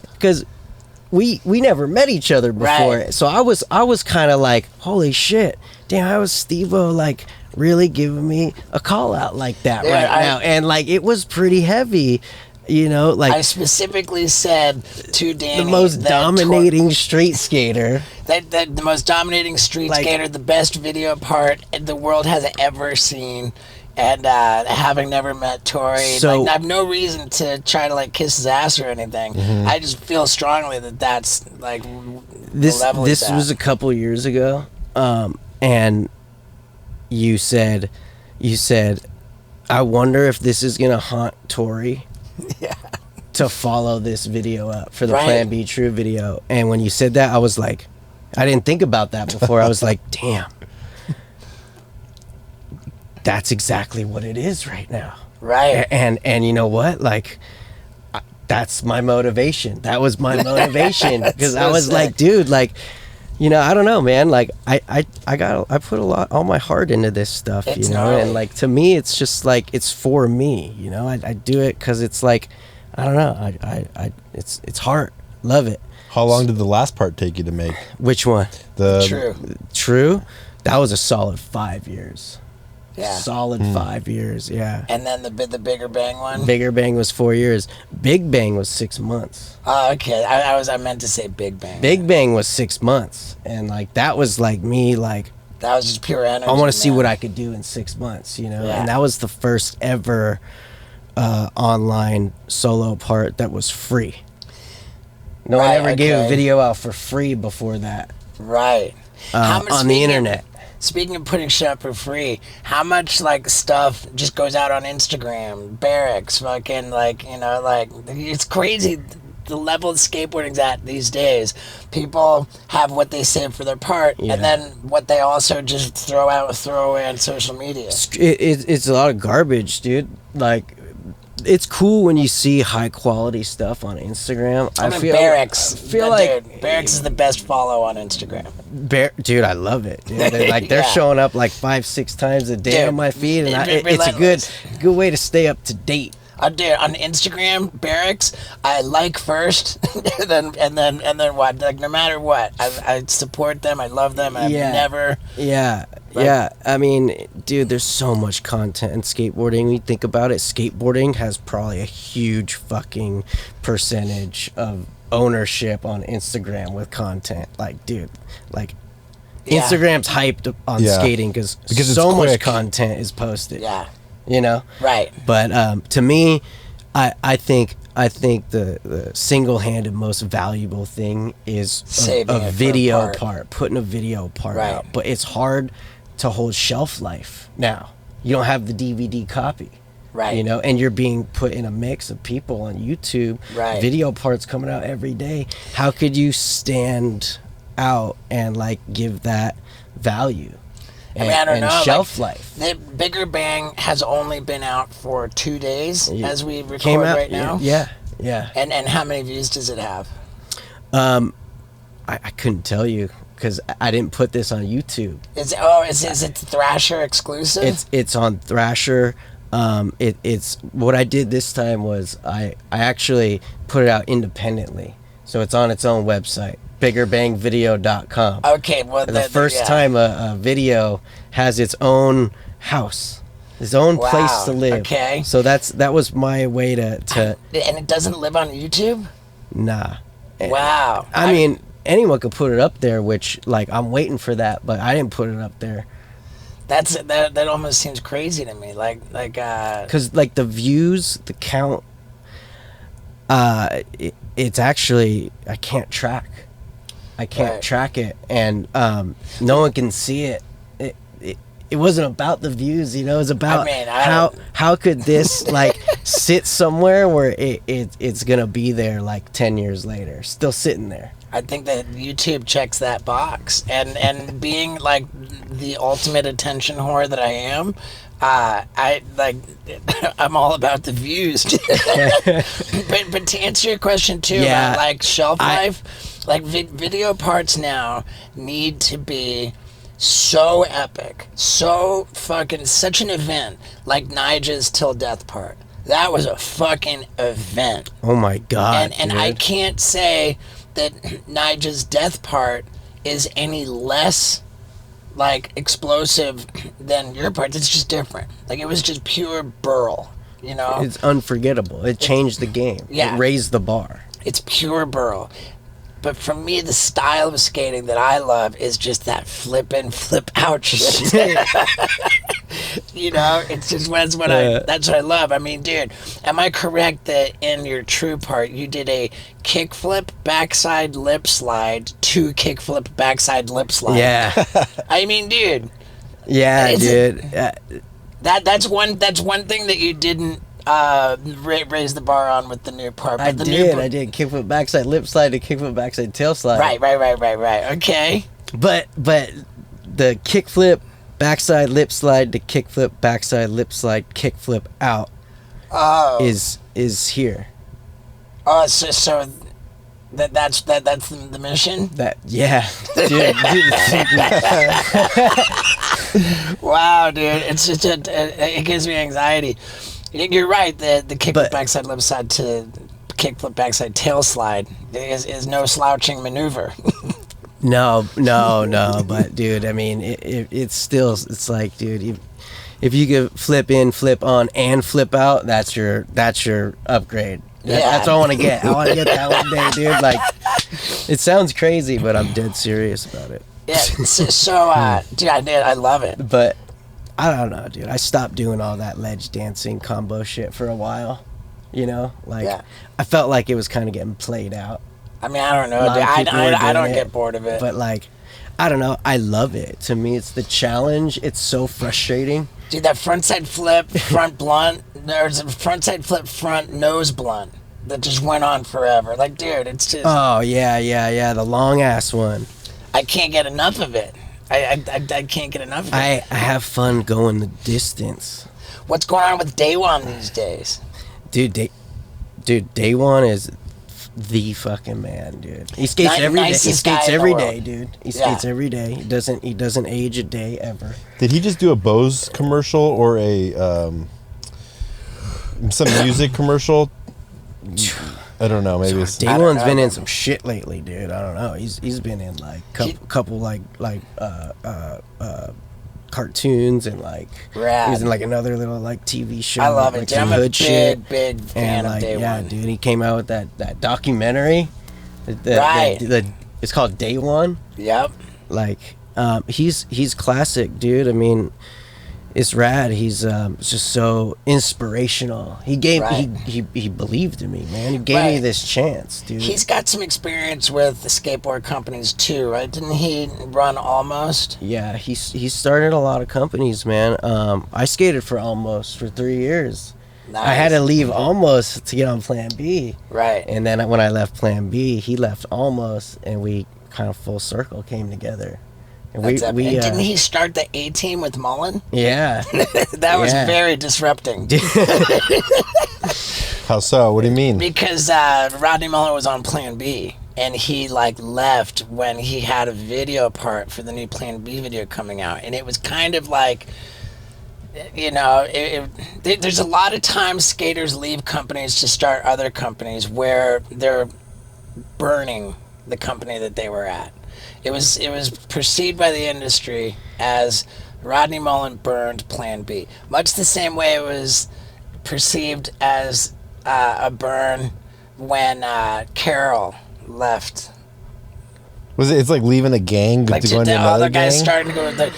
we never met each other before. Right. So I was kind of like, holy shit. Damn, how is Stevo like really giving me a call out like that Yeah, right now, and like it was pretty heavy, you know. Like I specifically said to Danny, the most that dominating street skater. that the most dominating street Like- skater, the best video part the world has ever seen. And having never met Torey, So- like, I have no reason to try to like kiss his ass or anything. I just feel strongly that that's like This the level this he's at. was a couple years ago, and you said, I wonder if this is gonna haunt Torey. Yeah. To follow this video up for the Right. Plan B True video. And when you said that, I was like, I didn't think about that before. I was like, damn. That's exactly what it is right now. Right. And you know what? Like, that's my motivation. That was my motivation because so I was sick. like, dude, like, you know, I don't know, man. Like, I put all my heart into this stuff, It's you know, gnarly. and like to me, it's just like it's for me, you know. I do it because it's like, I don't know. It's heart. Love it. How long did the last part take you to make? Which one? True. True. That was a solid 5 years. Yeah. Solid 5 years. Yeah. And then the bigger bang one. Bigger Bang was 4 years. Big Bang was 6 months. Oh, okay. I meant to say big bang. Big Bang was 6 months, and like that was like me, like That was just pure energy. I want to see man. what I could do in 6 months, you know. Yeah. And that was the first ever online solo part that was free. No one Right, ever gave a okay. video out for free before that Right. How much- on the speaking- internet. Speaking of putting shit up for free, how much like stuff just goes out on Instagram? Barracks, fucking like, you know, like it's crazy the level of skateboarding's at these days. People have what they save for their part, Yeah. and then what they also just throw away on social media. It's a lot of garbage, dude. Like, it's cool when you see high quality stuff on Instagram. I mean, Barracks. I feel like dude, Barracks is the best follow on Instagram. Dude, I love it. Dude. They're Yeah. showing up like 5-6 times a day Dude, on my feed, and it's a relentless. good way to stay up to date. Dude, on Instagram, Barracks, I like first, and then what? Like no matter what, I support them. I love them. I've Yeah. never. Yeah, Like- yeah. I mean, dude, there's so much content in skateboarding. When you think about it, skateboarding has probably a huge fucking percentage of ownership on Instagram with content. Like, dude, like Yeah. Instagram's hyped on Yeah. skating because Because it's so much quick. content is posted. Yeah. You know. Right. But to me, I think the single-handed most valuable thing is Saving it for a a video part. putting a video part Right. out. But it's hard to hold shelf life now. You don't have the DVD copy. Right. You know, and you're being put in a mix of people on YouTube. Right. Video parts coming out every day. How could you stand out and like give that value? I mean, I don't and know. shelf like, life. The Bigger Bang has only been out for 2 days Yeah. as we record Came out right now. Yeah. And how many views does it have? I couldn't tell you because I didn't put this on YouTube. Is it Thrasher exclusive? It's on Thrasher. It's what I did this time was I actually put it out independently, so it's on its own website, biggerbangvideo.com. Okay, well The first time a video has its own house, its own place Wow, to live. okay. So that was my way to and it doesn't live on YouTube. nah. Wow. I mean, anyone could put it up there, which like I'm waiting for that, but I didn't put it up there. that almost seems crazy to me. Like Because like the views, the count, it's actually I can't track Right. track it, and no one can see it. It wasn't about the views, you know. It's about mean, how could this like sit somewhere where it's gonna be there like 10 years later, still sitting there. I think that YouTube checks that box, and being like the ultimate attention whore that I am, I like I'm all about the views. but to answer your question too, Yeah, about like shelf life, like video parts now need to be so epic, so fucking such an event, like Nigel's Till Death part. That was a fucking event. Oh my god! And I dude. can't say that Nigel's death part is any less like explosive than your parts. It's just different. Like it was just pure burl, you know. It's unforgettable. It changed the game. Yeah. It raised the bar. It's pure burl. But for me, the style of skating that I love is just that flip in, flip out shit. You know, it's just that's what that's what I love. I mean, dude, am I correct that in your true part you did a kickflip backside lip slide to kickflip backside lip slide? Yeah. I mean, dude. Yeah, dude. That's one thing that you didn't raise the bar on with the new part. But I the did. New I did kickflip backside lip slide to kickflip backside tail slide. Right. Okay. But the kickflip backside lip slide to kickflip backside lip slide kickflip out is here. Oh, so that's the mission. That dude. Wow, dude, it's just it gives me anxiety. You're right. The kickflip backside lip slide to kickflip backside tail slide is no slouching maneuver. No, but dude, I mean, it's still, it's like, dude, if you could flip in, flip on, and flip out, that's your upgrade. Yeah. That's what I want to get. I want to get that one day, dude. Like, it sounds crazy, but I'm dead serious about it. Yeah. Dude, I love it. But I don't know, dude. I stopped doing all that ledge dancing combo shit for a while. You know, like I felt like it was kind of getting played out. I mean, I don't know, dude. I don't get bored of it. But like, I don't know. I love it. To me, it's the challenge. It's so frustrating. Dude, that frontside flip, front blunt. There's a frontside flip, front nose blunt that just went on forever. Like, dude, it's just. Oh yeah. The long ass one. I can't get enough of it. I can't get enough of it. I have fun going the distance. What's going on with Day One these days? Dude, Day One is the fucking man, dude. He skates every day. He skates every day, dude. He skates every day. He doesn't age a day ever. Did he just do a Bose commercial or a some music commercial? I don't know. Maybe it's Day One's been in some shit lately, dude. I don't know. He's been in like couple like cartoons and like he's in like another little like TV show. I love it. Like Dude, I'm a big fan of Day One. Yeah, dude. He came out with that documentary. It's called Day One. Yep. Like he's classic, dude. I mean, it's rad. He's just so inspirational. He believed in me, man. He gave me this chance, dude. He's got some experience with the skateboard companies too, right? Didn't he run Almost? Yeah, he started a lot of companies, man. I skated for Almost for 3 years. Nice. I had to leave Almost to get on Plan B. Right. And then when I left Plan B, he left Almost, and we kind of full circle came together. And didn't he start the A team with Mullen? Yeah. That was very disrupting. How so? What do you mean? Because Rodney Mullen was on Plan B, and he like left when he had a video part for the new Plan B video coming out, and it was kind of like, you know, there's a lot of times skaters leave companies to start other companies where they're burning the company that they were at. It was perceived by the industry as Rodney Mullen burned Plan B, much the same way it was perceived as a burn when Carol left. It's like leaving a gang to go into another other guys gang? starting to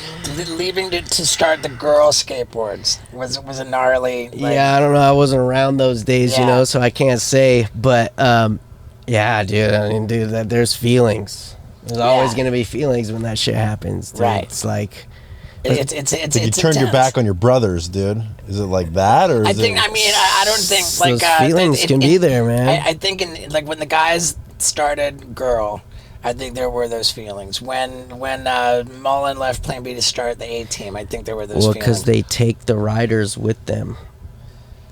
go leaving to start the girl skateboards was a gnarly. Yeah, I don't know. I wasn't around those days, you know, so I can't say. But yeah, dude. I mean, dude, there's feelings. There's always gonna be feelings when that shit happens, dude. Right. It's like it's you turned your back on your brothers, dude. Is it like that, or? I don't think like those feelings can be there, man. I think like when the guys started Girl, I think there were those feelings. When Mullen left Plan B to start the A team, I think there were those feelings. Well, because they take the riders with them.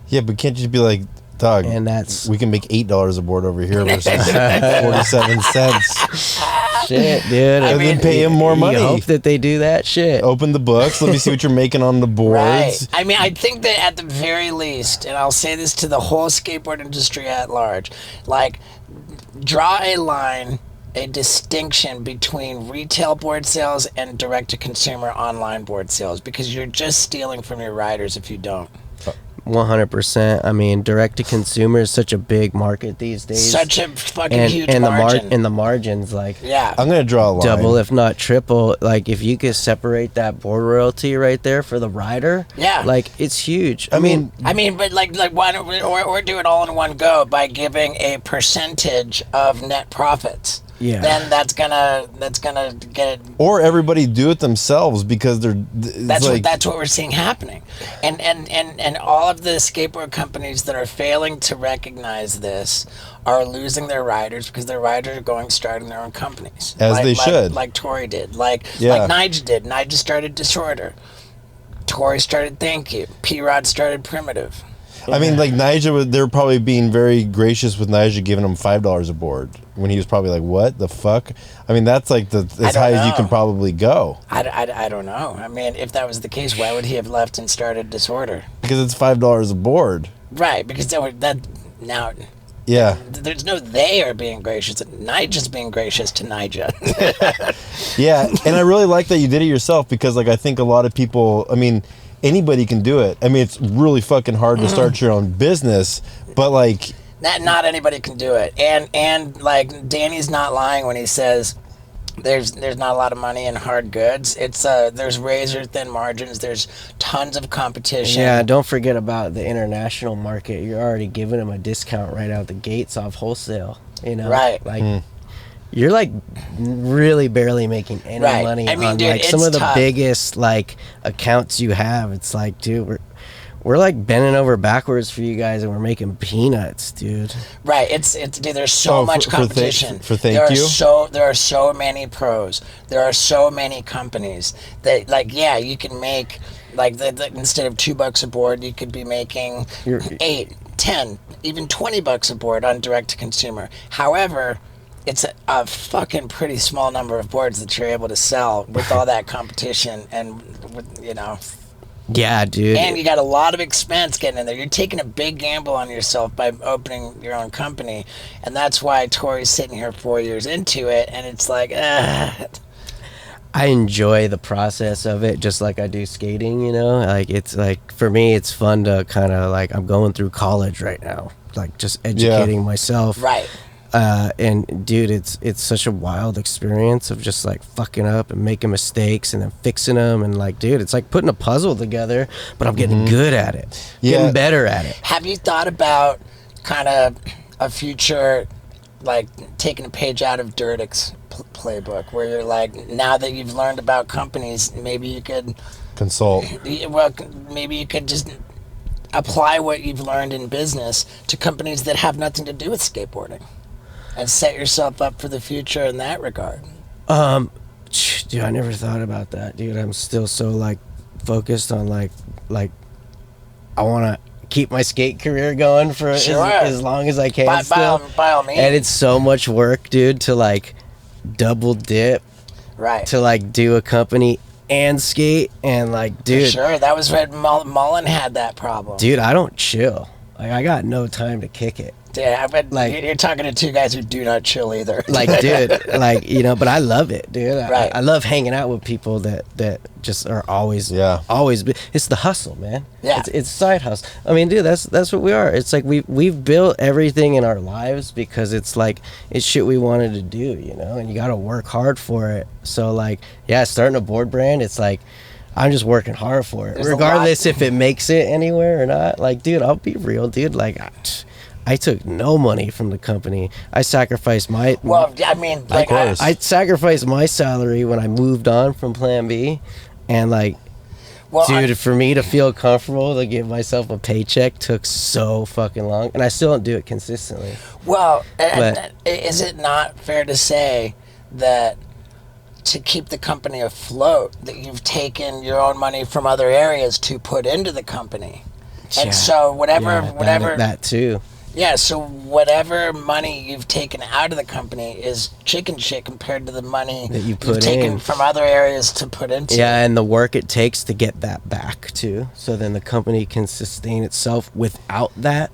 Yeah, but can't you be like, dog, and we can make $8 a board over here versus 47 cents. Shit, dude. And then pay him more money. You hope that they do that shit. Open the books. Let me see what you're making on the boards. Right. I mean, I think that at the very least, and I'll say this to the whole skateboard industry at large, like, draw a line a distinction between retail board sales and direct-to-consumer online board sales, because you're just stealing from your riders if you don't. 100%. I mean, direct to consumer is such a big market these days. Such a fucking huge margin. And the margins, like, yeah. I'm gonna draw a line. double, if not triple. Like, if you could separate that board royalty right there for the rider, Yeah. like, it's huge. I mean, but like why don't we, or do it all in one go by giving a percentage of net profits? Yeah. Then that's gonna get it. or everybody do it themselves because it's That's what we're seeing happening, and all of the skateboard companies that are failing to recognize this are losing their riders because their riders are starting their own companies, As they should. like Torey did, like Yeah. Nigel did. Nigel started Disorder. Torey started Thank You. P-Rod started Primitive. I mean, like Nigel, they're probably being very gracious with Nigel giving him $5 a board when he was probably like, "What the fuck?" I mean, that's like as high as you can probably go. I don't know. I mean, if that was the case, why would he have left and started Disorder? Because it's $5 a board. Right, because now Yeah, there's no they are being gracious. Nigel's being gracious to Nigel. yeah, and I really like that you did it yourself because, like, I think a lot of people. I mean, anybody can do it. I mean, it's really fucking hard to start your own business, but like, not anybody can do it. And like Danny's not lying when he says there's not a lot of money in hard goods. It's there's razor thin margins. There's tons of competition. Yeah, don't forget about the international market. You're already giving them a discount right out the gates off wholesale. You know, Right. Like, you're like really barely making any Right. money I mean, on dude, like some it's of the tough. biggest like accounts you have. It's like, dude, we're like bending over backwards for you guys, and we're making peanuts, dude. Right. It's dude, there's so Oh, much for competition. thank you? There are so many pros. There are so many companies that, like, yeah, you can make like instead of $2 a board, you could be making You're- 8, 10, even $20 a board on direct to consumer. However, it's a fucking pretty small number of boards that you're able to sell with all that competition, and with, Yeah, dude. and you got a lot of expense getting in there. You're taking a big gamble on yourself by opening your own company, and that's why Torey's sitting here 4 years into it, and it's like, I enjoy the process of it just like I do skating, you know? Like, it's like, for me, it's fun to kind of like, I'm going through college right now, like just educating myself. right. And dude, it's such a wild experience of just like fucking up and making mistakes and then fixing them. And like, dude, it's like putting a puzzle together, but I'm getting good at it, getting better at it. Have you thought about kind of a future, like taking a page out of Dirtick's playbook, where you're like, now that you've learned about companies, maybe you could consult. Well, maybe you could just apply what you've learned in business to companies that have nothing to do with skateboarding, and set yourself up for the future in that regard. Dude, I never thought about that, dude. I'm still so like focused on like I want to keep my skate career going for as long as I can. By all means. And it's so much work, dude, to like double dip, right. to like do a company and skate, and like, dude, Sure, that was when Mullen had that problem. dude, I don't chill. Like, I got no time to kick it. Yeah, but like- you're talking to two guys who do not chill either. Like, dude, like, you know, but I love it, dude. Right. I love hanging out with people that just are always, it's the hustle, man. Yeah. It's side hustle. I mean, dude, that's what we are. It's like we've built everything in our lives because it's like, it's shit we wanted to do, you know, and you got to work hard for it. So like, yeah, starting a board brand, it's like, I'm just working hard for it, regardless if it makes it anywhere or not. Like, dude, I'll be real, dude. Like, I took no money from the company. I sacrificed my... Well, I mean, like, I sacrificed my salary when I moved on from Plan B. And, like, dude, for me to feel comfortable to give myself a paycheck took so fucking long. And I still don't do it consistently. Well, is it not fair to say that to keep the company afloat, that you've taken your own money from other areas to put into the company? And so whatever... That too. Yeah, so whatever money you've taken out of the company is chicken shit compared to the money that you've taken from other areas to put into. Yeah, and the work it takes to get that back too. So then the company can sustain itself without that.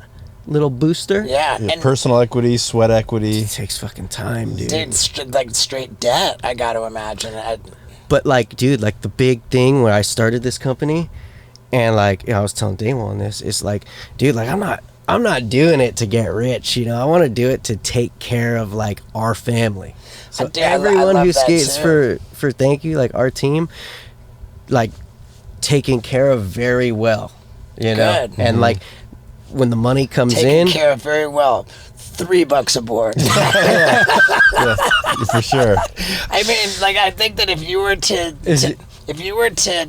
little booster. Yeah, Yeah, and personal equity, sweat equity. It takes fucking time, dude. dude, like straight debt. I got to imagine. But like, dude, like the big thing when I started this company, and like, I was telling Damo on this, it's like, dude, like I'm not doing it to get rich, you know. I want to do it to take care of like our family. So Dude, I everyone love who that skates too. for thank you, like our team, like taken care of very well, you know. Good. And like when the money comes Taken in, care of very well. $3 a board. Yeah, for sure. I mean, like, I think that if you were to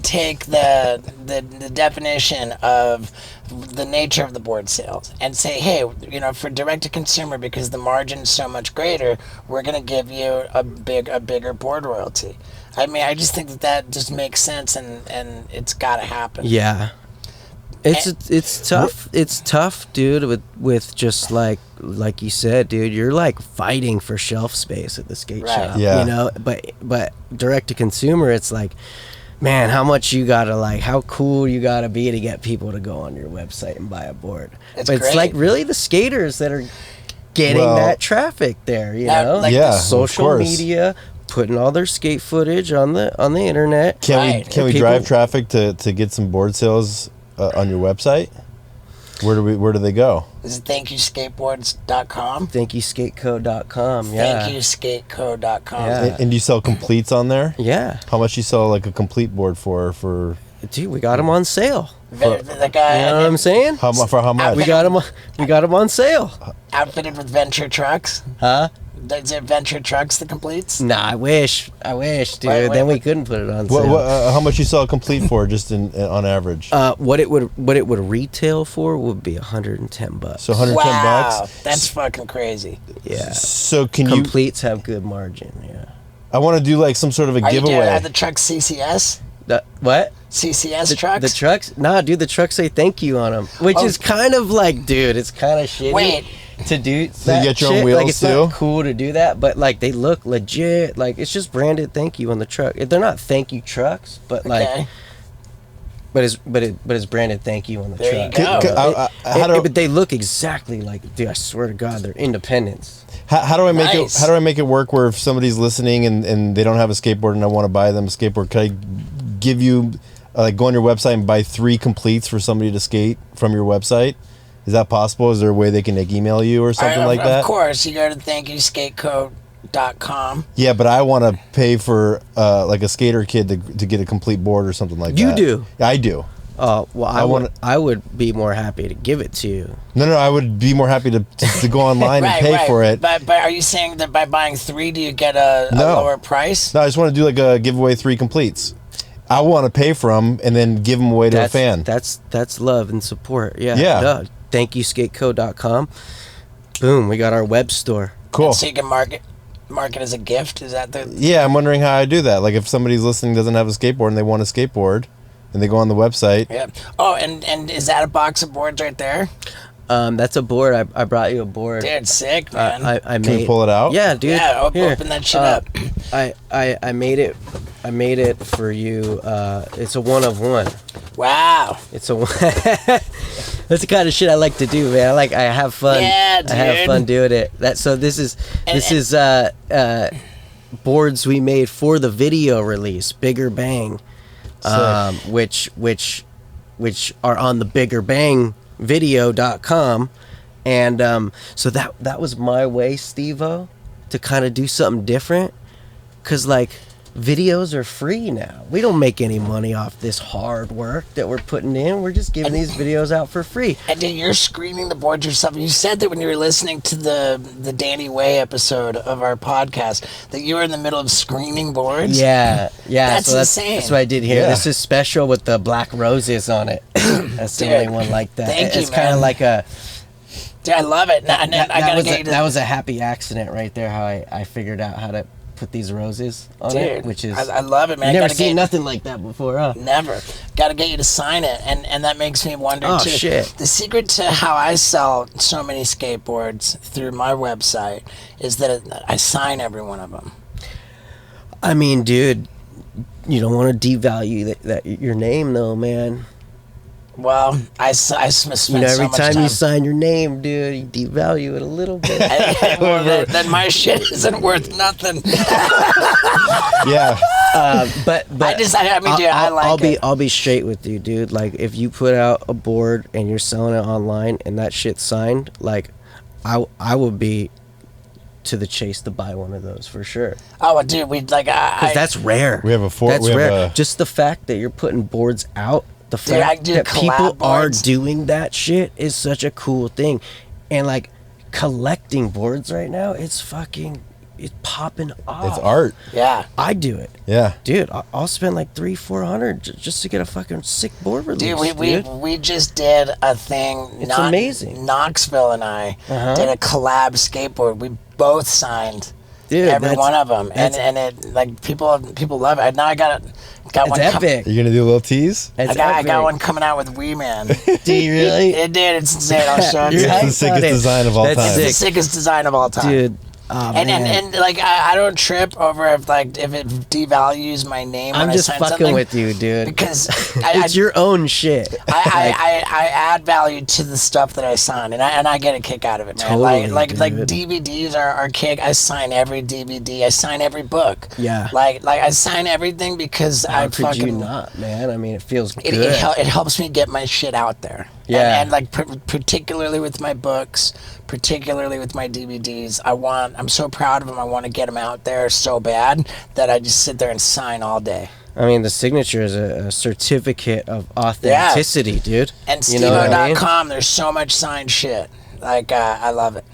take the definition of the nature of the board sales and say, hey, you know, for direct to consumer, because the margin's so much greater, we're going to give you a bigger board royalty. I mean, I just think that just makes sense, and it's got to happen. yeah. It's tough. It's tough, dude. With just like you said, dude, you're like fighting for shelf space at the skate Right. shop. Yeah. You know, but direct to consumer, it's like, man, how much you gotta like, how cool you gotta be to get people to go on your website and buy a board. It's But it's great. like really the skaters that are getting Well, that traffic there. You That- know, like Yeah, the of social course. media, putting all their skate footage on the internet. Right. Can we People- drive traffic to get some board sales on your website? Where do they go? Is it thankyouskateboards.com? ThankYouSkateCo.com. Yeah. Thankyouskatecode.com. Yeah. And do you sell completes on there? Yeah. How much you sell like a complete board for Dude, we got them on sale. The guy You know what I'm saying? for how much? We got them on sale. outfitted with Venture trucks. Huh? Is it Venture trucks the completes? Nah, I wish, dude. Wait, Then we wait. couldn't put it on What, sale. how much you sell a complete for just on average? What it would retail for would be $110. So 110 Wow, bucks. that's fucking crazy. Yeah. So can you? Completes have good margin. Yeah. I want to do like some sort of a Are giveaway. the trucks CCS? What? CCS trucks? The trucks? Nah, dude. The trucks say thank you on them, which Oh. is kind of like, dude. It's kind of shitty. Wait. To do So you that get your own shit. wheels Like, it's too? not cool to do that, but like they look legit. Like it's just branded thank you on the truck. They're not thank you trucks, but like, Okay. but it's branded thank you on the There you truck. go. But they look exactly like, dude. I swear to God, they're Independents. How do I make Nice. it? How do I make it work? Where if somebody's listening and they don't have a skateboard and I want to buy them a skateboard, could I give you like go on your website and buy 3 completes for somebody to skate from your website? Is that possible? Is there a way they can like, email you or something like that? Of course, you go to thankyouskatecode.com. Yeah, but I want to pay for like a skater kid to get a complete board or something like that. You do? Yeah, I do. Oh well, wanna- I would be more happy to give it to you. No, I would be more happy to go online and pay for it. But are you saying that by buying 3, do you get a No. lower price? No, I just want to do like a giveaway 3 completes. I want to pay for them and then give them away to a fan. That's love and support. Yeah. Yeah. No, ThankYouSkateCo.com. Boom, we got our web store. Cool. So you can mark it as a gift? Is that the... Yeah, I'm wondering how I do that. Like if somebody's listening doesn't have a skateboard and they want a skateboard and they go on the website. Yeah. Oh, and is that a box of boards right there? That's a board. I brought you a board. Dude, sick, man. I Can made. we pull it out? Yeah, dude. Yeah, Here. open that shit up. I made it. I made it for you. It's a one of one. Wow. It's a. That's the kind of shit I like to do, man. I have fun. Yeah, I have dude. fun doing it. This is boards we made for the video release, Bigger Bang, which are on the biggerbangvideo.com, and so that was my way, Steve-O, to kind of do something different, cause like videos are free now. We don't make any money off this hard work that we're putting in. We're just giving these videos out for free. And dude, you're screening the boards yourself. You said that when you were listening to the Danny Way episode of our podcast that you were in the middle of screening boards. Yeah. That's So insane. That's what I did here. Yeah. This is special with the black roses on it. That's the Dude, only one like that. thank you, It's kind man. of like a. Dude, I love it. I gotta get you to... That was a happy accident right there. How I figured out how to put these roses on it, Dude, which is. I love it, man. You've I never gotta seen get- nothing like that before, huh? Never. Got to get you to sign it. And that makes me wonder, Oh, too. shit. The secret to how I sell so many skateboards through my website is that I sign every one of them. I mean, dude, you don't want to devalue that your name, though, man. Well, I spent You know, every so much time time. you sign your name, dude, you devalue it a little bit. Well, then my shit isn't worth nothing. Yeah. But I mean, dude, I like it. I'll be straight with you, dude. Like, if you put out a board and you're selling it online and that shit's signed, like, I would be to the chase to buy one of those for sure. Oh, well, dude, Because that's rare. We have That's rare. Just the fact that you're putting boards out, the fact that people are doing that shit is such a cool thing. And like collecting boards right now, it's popping off. It's art. Yeah. I do it. Yeah. Dude, I'll spend like $300-$400 just to get a fucking sick board release. Dude, we just did a thing. It's amazing. Knoxville and I did a collab skateboard. We both signed every one of them, and it like people love it. Now I got one. It's epic. You're gonna do a little tease? I got one coming out with Wee Man. Do you really? It did. It's insane. I'll show it to you. It's the sickest design of all time. It's the sickest design of all time, dude. Oh, and like I don't trip over if it devalues my name. I'm when just I sign fucking something, with you, dude. because it's your own shit. I add value to the stuff that I sign, and I get a kick out of it, man. Totally, like dude. DVDs are kick. I sign every DVD. I sign every book. Yeah. Like I sign everything because How I could fucking. you not, man? I mean, it feels good. It helps me get my shit out there. Yeah. And like particularly with my books, particularly with my DVDs, I'm so proud of them. I want to get them out there so bad that I just sit there and sign all day. I mean, the signature is a certificate of authenticity, dude. And You know what I mean? Stevo.com, there's so much signed shit. Like, I love it.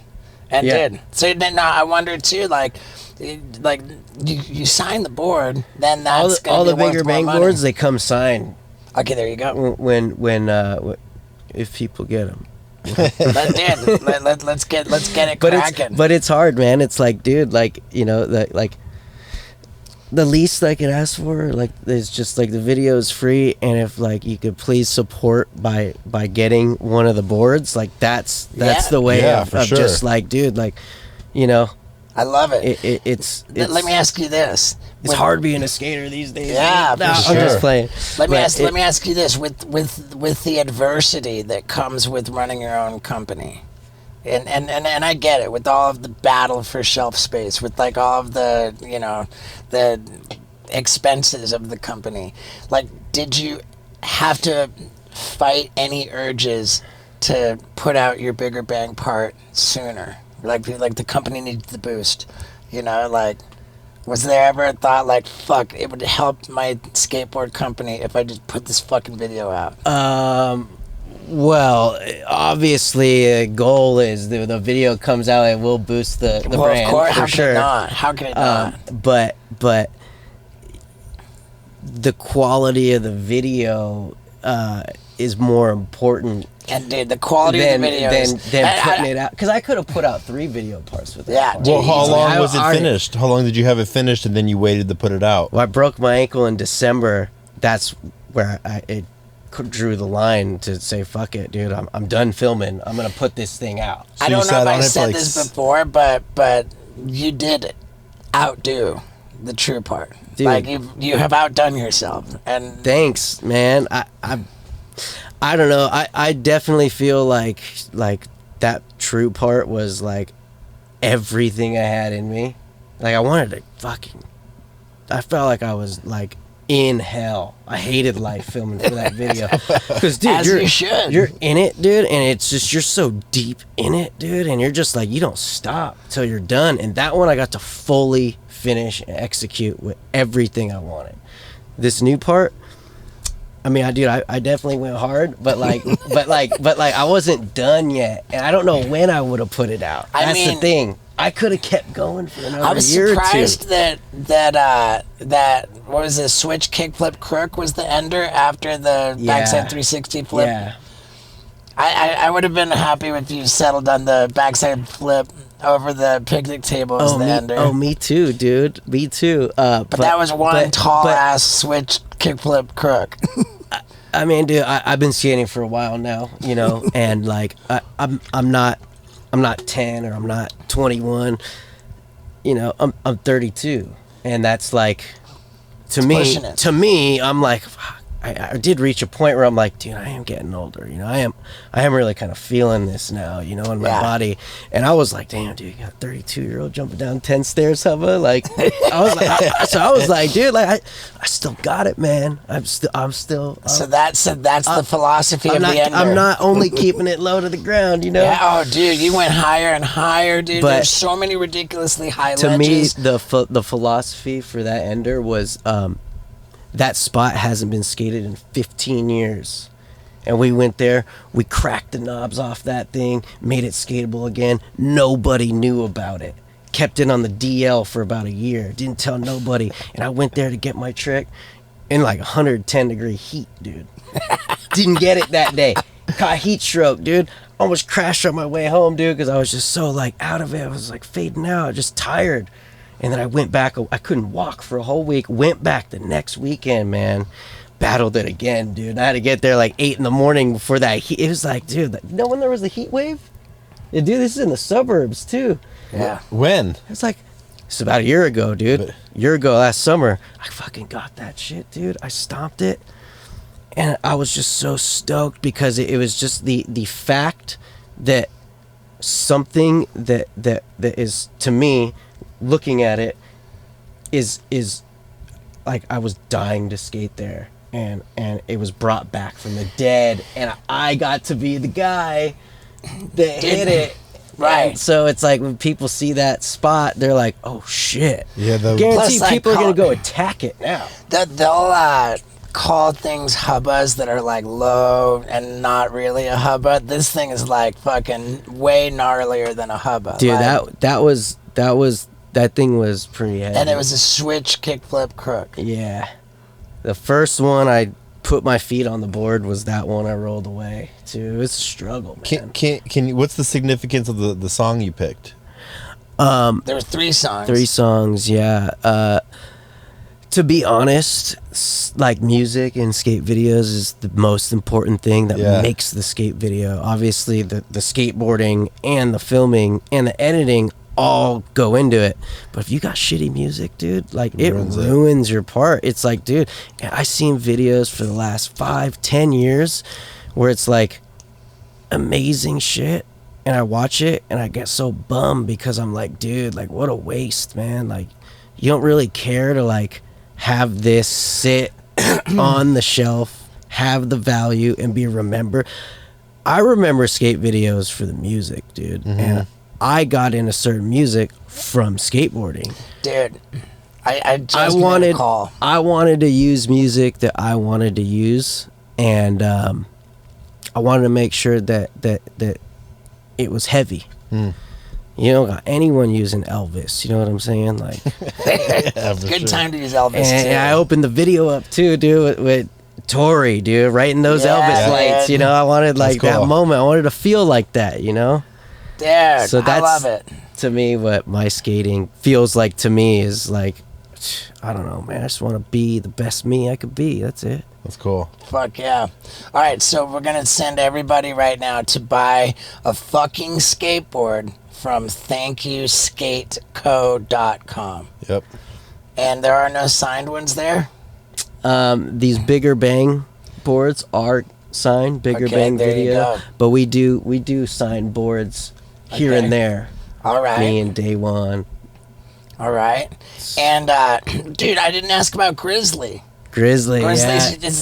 And dude, so then I wonder too, like you sign the board, then that's all the be worth bigger more bang money. boards, they come signed. Okay, there you go. When if people get them. Let's get it cracking. But it's hard, man. It's like, dude, like, you know, the least I could ask for, like, is just like the video is free, and if like you could please support by getting one of the boards, like that's the way of sure. just like, dude, like, you know, I love it. It's Let me ask you this. It's hard being a skater these days. Yeah, no, for I'm just sure. playing. Let me ask you this: with the adversity that comes with running your own company, and I get it, with all of the battle for shelf space, with like all of the the expenses of the company, like, did you have to fight any urges to put out your bigger bang part sooner? Like the company needs the boost, like. Was there ever a thought like, fuck, it would help my skateboard company if I just put this fucking video out? Well, obviously, the goal is the video comes out, it will boost the brand, of course, for sure. How can it not? But the quality of the video is more important. And dude, the quality of the video than putting it out, because I could have put out 3 video parts with it. Yeah, Well, how easily. long was it finished? How long did you have it finished, and then you waited to put it out? Well, I broke my ankle in December. That's where it drew the line to say, fuck it, dude. I'm done filming. I'm gonna put this thing out. So I don't know if I for said like this before, but you did outdo the true part. Dude. Like you have outdone yourself. And Thanks, man. I don't know. I definitely feel like that true part was like everything I had in me. Like, I wanted to I felt like I was like in hell. I hated life filming for that video. Because, dude, you're in it, dude, and it's just, you're so deep in it, dude, and you're just like, you don't stop till you're done. And that one I got to fully finish and execute with everything I wanted. This new part, I mean, I definitely went hard, but I wasn't done yet, and I don't know when I would have put it out. That's the thing. I could have kept going for another year or two. I was surprised that what was this, switch kickflip crook was the ender after the backside 360 flip. Yeah. I would have been happy if you settled on the backside flip over the picnic table as the ender. Oh, me too, dude. Me too. But that was one tall ass switch kickflip crook. I mean, dude, I've been skating for a while now, and like I'm not 10 or I'm not 21. I'm 32, and that's like, to me, I'm like, fuck, I did reach a point where I'm like, dude, I am getting older. You know, I am really kind of feeling this now, you know, in my body. And I was like, damn, dude, you got a 32-year-old jumping down 10 stairs, hubba. Like, I was like, dude, like, I still got it, man. I'm still. So that's the philosophy of the ender. I'm not only keeping it low to the ground, you know. Yeah, oh, dude, you went higher and higher, dude. But there's so many ridiculously high to ledges. me, the philosophy for that ender was that spot hasn't been skated in 15 years. And we went there, we cracked the knobs off that thing, made it skatable again. Nobody knew about it. Kept it on the DL for about a year. Didn't tell nobody. And I went there to get my trick in like 110-degree heat, dude. Didn't get it that day. Caught heat stroke, dude. Almost crashed on my way home, dude, because I was just so like out of it. I was like fading out, just tired. And then I went back. I couldn't walk for a whole week. Went back the next weekend, man. Battled it again, dude. I had to get there like 8 in the morning before that heat. It was like, dude, you know when there was a heat wave? Yeah, dude, this is in the suburbs, too. Yeah. When? It's about a year ago, dude. A year ago, last summer. I fucking got that shit, dude. I stomped it. And I was just so stoked because it was just the fact that something that is, to me, looking at it, is like I was dying to skate there. And it was brought back from the dead. And I got to be the guy that hit it. Right. And so it's like when people see that spot, they're like, "Oh shit!" Yeah, guarantee people are gonna go attack it now. They'll call things hubbas that are like low and not really a hubba. This thing is like fucking way gnarlier than a hubba. Dude, like, that thing was pretty heavy. And it was a switch kickflip crook. Yeah, the first one I put my feet on the board was that one I rolled away too. It's a struggle, man. Can you? What's the significance of the song you picked? There were 3 songs. 3 songs, yeah. To be honest, like music and skate videos is the most important thing that makes the skate video. Obviously, the skateboarding and the filming and the editing all go into it. But if you got shitty music, dude, like it ruins your part. It's like, dude, I've seen videos for the last 5-10 years where it's like amazing shit. And I watch it and I get so bummed because I'm like, dude, like what a waste, man. Like you don't really care to like have this sit on the shelf, have the value and be remembered. I remember skate videos for the music, dude. Mm-hmm. And I got into certain music from skateboarding. Dude, I wanted to use music that I wanted to use, and I wanted to make sure that it was heavy. You don't got anyone using Elvis, you know what I'm saying? Like, good time to use Elvis. And I opened the video up too, dude, with Torey, dude, writing those Elvis lights. You know, I wanted like that moment. I wanted to feel like that, you know. Dude, so I love it. To me, what my skating feels like to me is like, I don't know, man. I just want to be the best me I could be. That's it. That's cool. Fuck yeah. All right, so we're going to send everybody right now to buy a fucking skateboard from thankyouskateco.com. Yep. And there are no signed ones there? These Bigger Bang boards are signed, Bigger Bang Video, but we do sign boards here and there. All right. Me and Day One. All right. And dude, I didn't ask about Grizzly. Grizzly's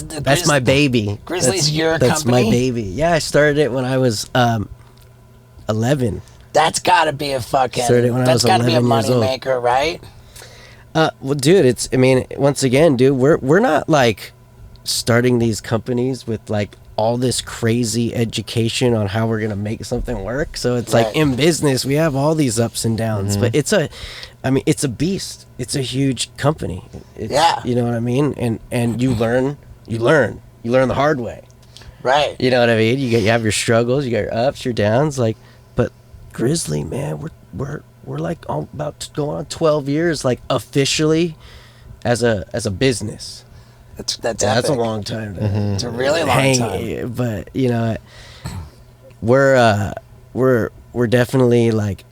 that's my baby. Grizzly's your company? That's my baby. Yeah, I started it when I was 11. That's got to be a fucking. That's got to be a money maker, right? Well, dude, once again, dude, we're not like starting these companies with like all this crazy education on how we're gonna make something work. So it's like in business, we have all these ups and downs, but it's a beast. It's a huge company. You know what I mean? And you learn the hard way. Right. You know what I mean? You have your struggles, you got your ups, your downs, like, but Grizzly, man, we're like about to go on 12 years, like officially as a business. That's a long time. It's a really long time. But you know, we're definitely like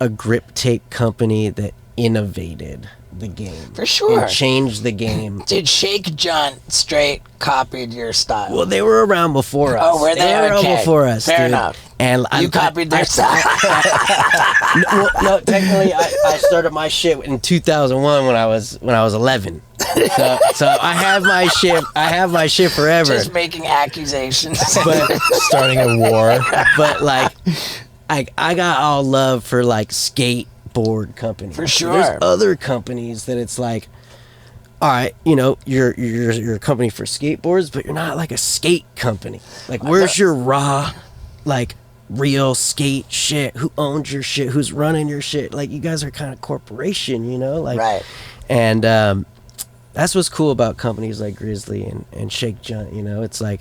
a grip tape company that innovated the game. For sure. And changed the game. Dude, Shake Junt straight copied your style. Well, they were around before us. Oh, were they? They were around Okay. before us, Fair dude. enough. And You copied their style. no, technically, I started my shit in 2001 when I was 11. So I have my shit. I have my shit forever. Just making accusations. But Starting a war. but like, I got all love for like skateboard companies. For sure. There's other companies that it's like, all right, you know, you're a company for skateboards, but you're not like a skate company. Like, where's your raw, like, real skate shit? Who owns your shit? Who's running your shit? Like, you guys are kind of corporation, you know? Like, Right. And that's what's cool about companies like Grizzly and Shake Junt, you know? It's like,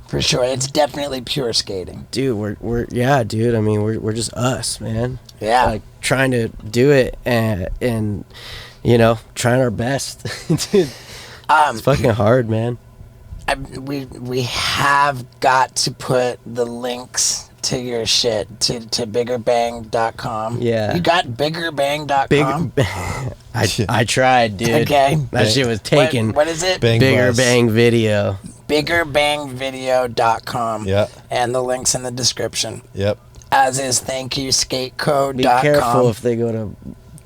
For sure. It's definitely pure skating. dude, we're yeah, dude. I mean, we're just us, man. Yeah. Like, trying to do it and you know, trying our best. Dude, it's fucking hard, man. We have got to put the links to your shit to biggerbang.com. Yeah. You got biggerbang.com? Big. I tried, dude. Okay. That shit was taken. What is it? Bang Bigger bus. Bang Video. Biggerbangvideo.com. Yeah. And the link's in the description. Yep. As is thankyousskatecode.com. Be careful if they go to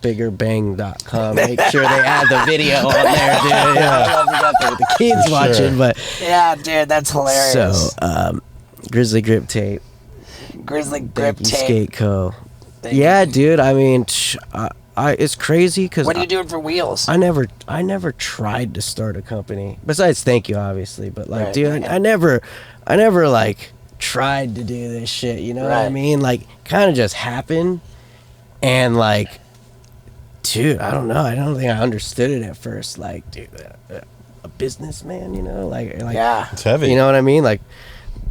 biggerbang.com. Make sure they add the video on there, dude. I don't know if we got the kids watching, but Yeah, dude, that's hilarious. so Grizzly Grip Tape. Grizzly Grip Thank you, Tape. Skate Co. Thank Yeah, you. dude. I mean, it's crazy because What are you doing for wheels? I never tried to start a company. Besides, thank you, obviously. But like, Right. dude, I never like tried to do this shit. You know what I Right. mean? Like, kind of just happened, and like, dude, I don't know. I don't think I understood it at first. Like, dude, a businessman, you know, like Yeah. It's heavy. you know what I mean? Like,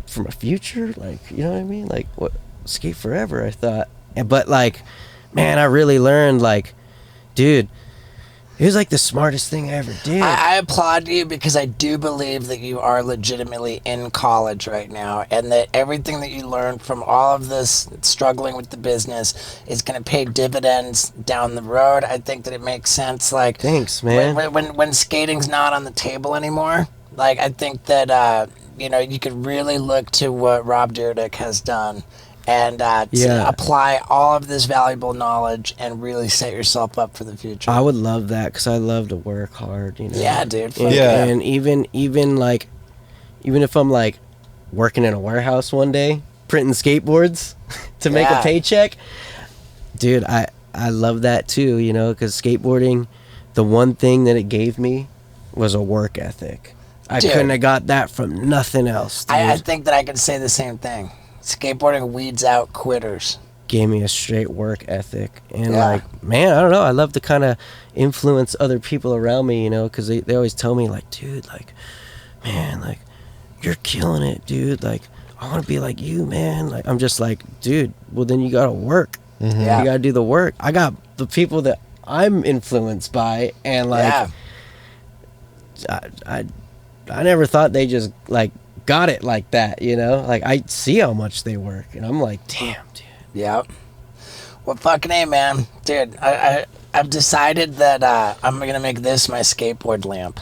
from a future, like, you know what I mean? Like, what, skate forever, I thought. But like, man, I really learned, like, dude, it was like the smartest thing I ever did. I applaud you because I do believe that you are legitimately in college right now, and that everything that you learned from all of this struggling with the business is going to pay dividends down the road. I think that it makes sense. Like, Thanks, man. when skating's not on the table anymore, like, I think that you know, you could really look to what Rob Dyrdek has done. And to apply all of this valuable knowledge and really set yourself up for the future. I would love that because I love to work hard, you know. Yeah, dude. And, Yeah. and even if I'm like working in a warehouse one day, printing skateboards to make a Yeah. paycheck, dude, I love that too, you know, because skateboarding, the one thing that it gave me was a work ethic. I Dude. couldn't have got that from nothing else, dude. I think that I could say the same thing. Skateboarding weeds out quitters. Gave me a straight work ethic, and Yeah. like, man, I don't know, I love to kind of influence other people around me, you know, because they always tell me, like, dude, like, man, like, you're killing it, dude, like, I want to be like you, man. Like, I'm just like, dude, well, then you gotta work. Yeah. You gotta do the work. I got the people that I'm influenced by, and like, Yeah. I never thought they just like got it like that, you know. Like, I see how much they work, and I'm like, damn, dude. Yep. Well, fucking A, man. Dude, I've decided that I'm going to make this my skateboard lamp.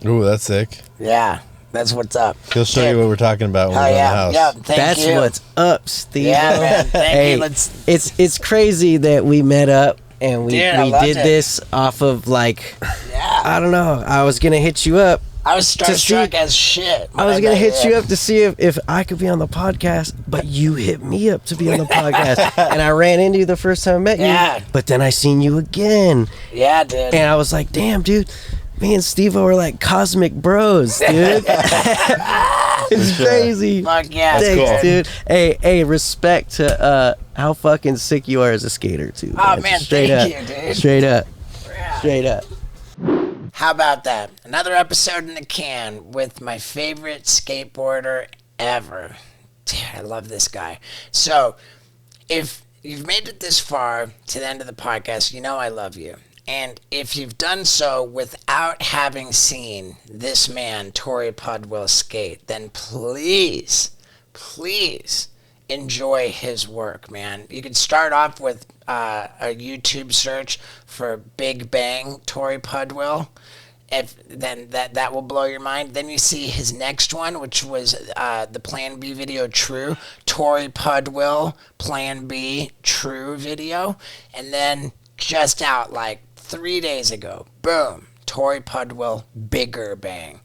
Ooh, that's sick. Yeah. That's what's up. He'll show Dude. you what we're talking about when Oh, we're in the yeah. house. Yeah. Thank That's you. what's up, Steve. Yeah, man. Thank Hey, you. Let's. it's crazy that we met up and we Dude, I loved did it. this off of like, Yeah. I don't know. I was gonna hit you up. I was to see- starstruck as shit. I was gonna hit you up to see if I could be on the podcast, but you hit me up to be on the podcast, and I ran into you the first time I met Yeah. you. But then I seen you again, Yeah, dude. and I was like, damn, dude. Me and Steve-O are like cosmic bros, dude. It's sure. crazy. Fuck yeah. Thanks, cool. dude. Hey, respect to how fucking sick you are as a skater, too. Oh, man, Straight thank up. you, dude. Straight up. Yeah. Straight up. How about that? Another episode in the can with my favorite skateboarder ever. Dude, I love this guy. So, if you've made it this far to the end of the podcast, you know I love you. And if you've done so without having seen this man, Torey Pudwill, skate, then please, enjoy his work, man. You can start off with a YouTube search for Big Bang Torey Pudwill. If then that will blow your mind. Then you see his next one, which was the Plan B video True, Torey Pudwill Plan B True video, and then just out like 3 days ago, boom, Torey Pudwill Bigger Bang.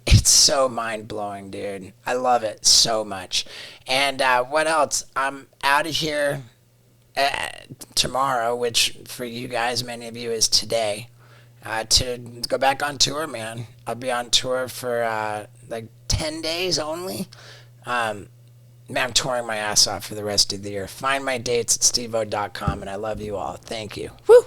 It's so mind-blowing, dude. I love it so much. And what else? I'm out of here tomorrow, which for you guys, many of you, is today, to go back on tour, man. I'll be on tour for like 10 days only. Man, I'm touring my ass off for the rest of the year. Find my dates at stevo.com, and I love you all. Thank you. Woo!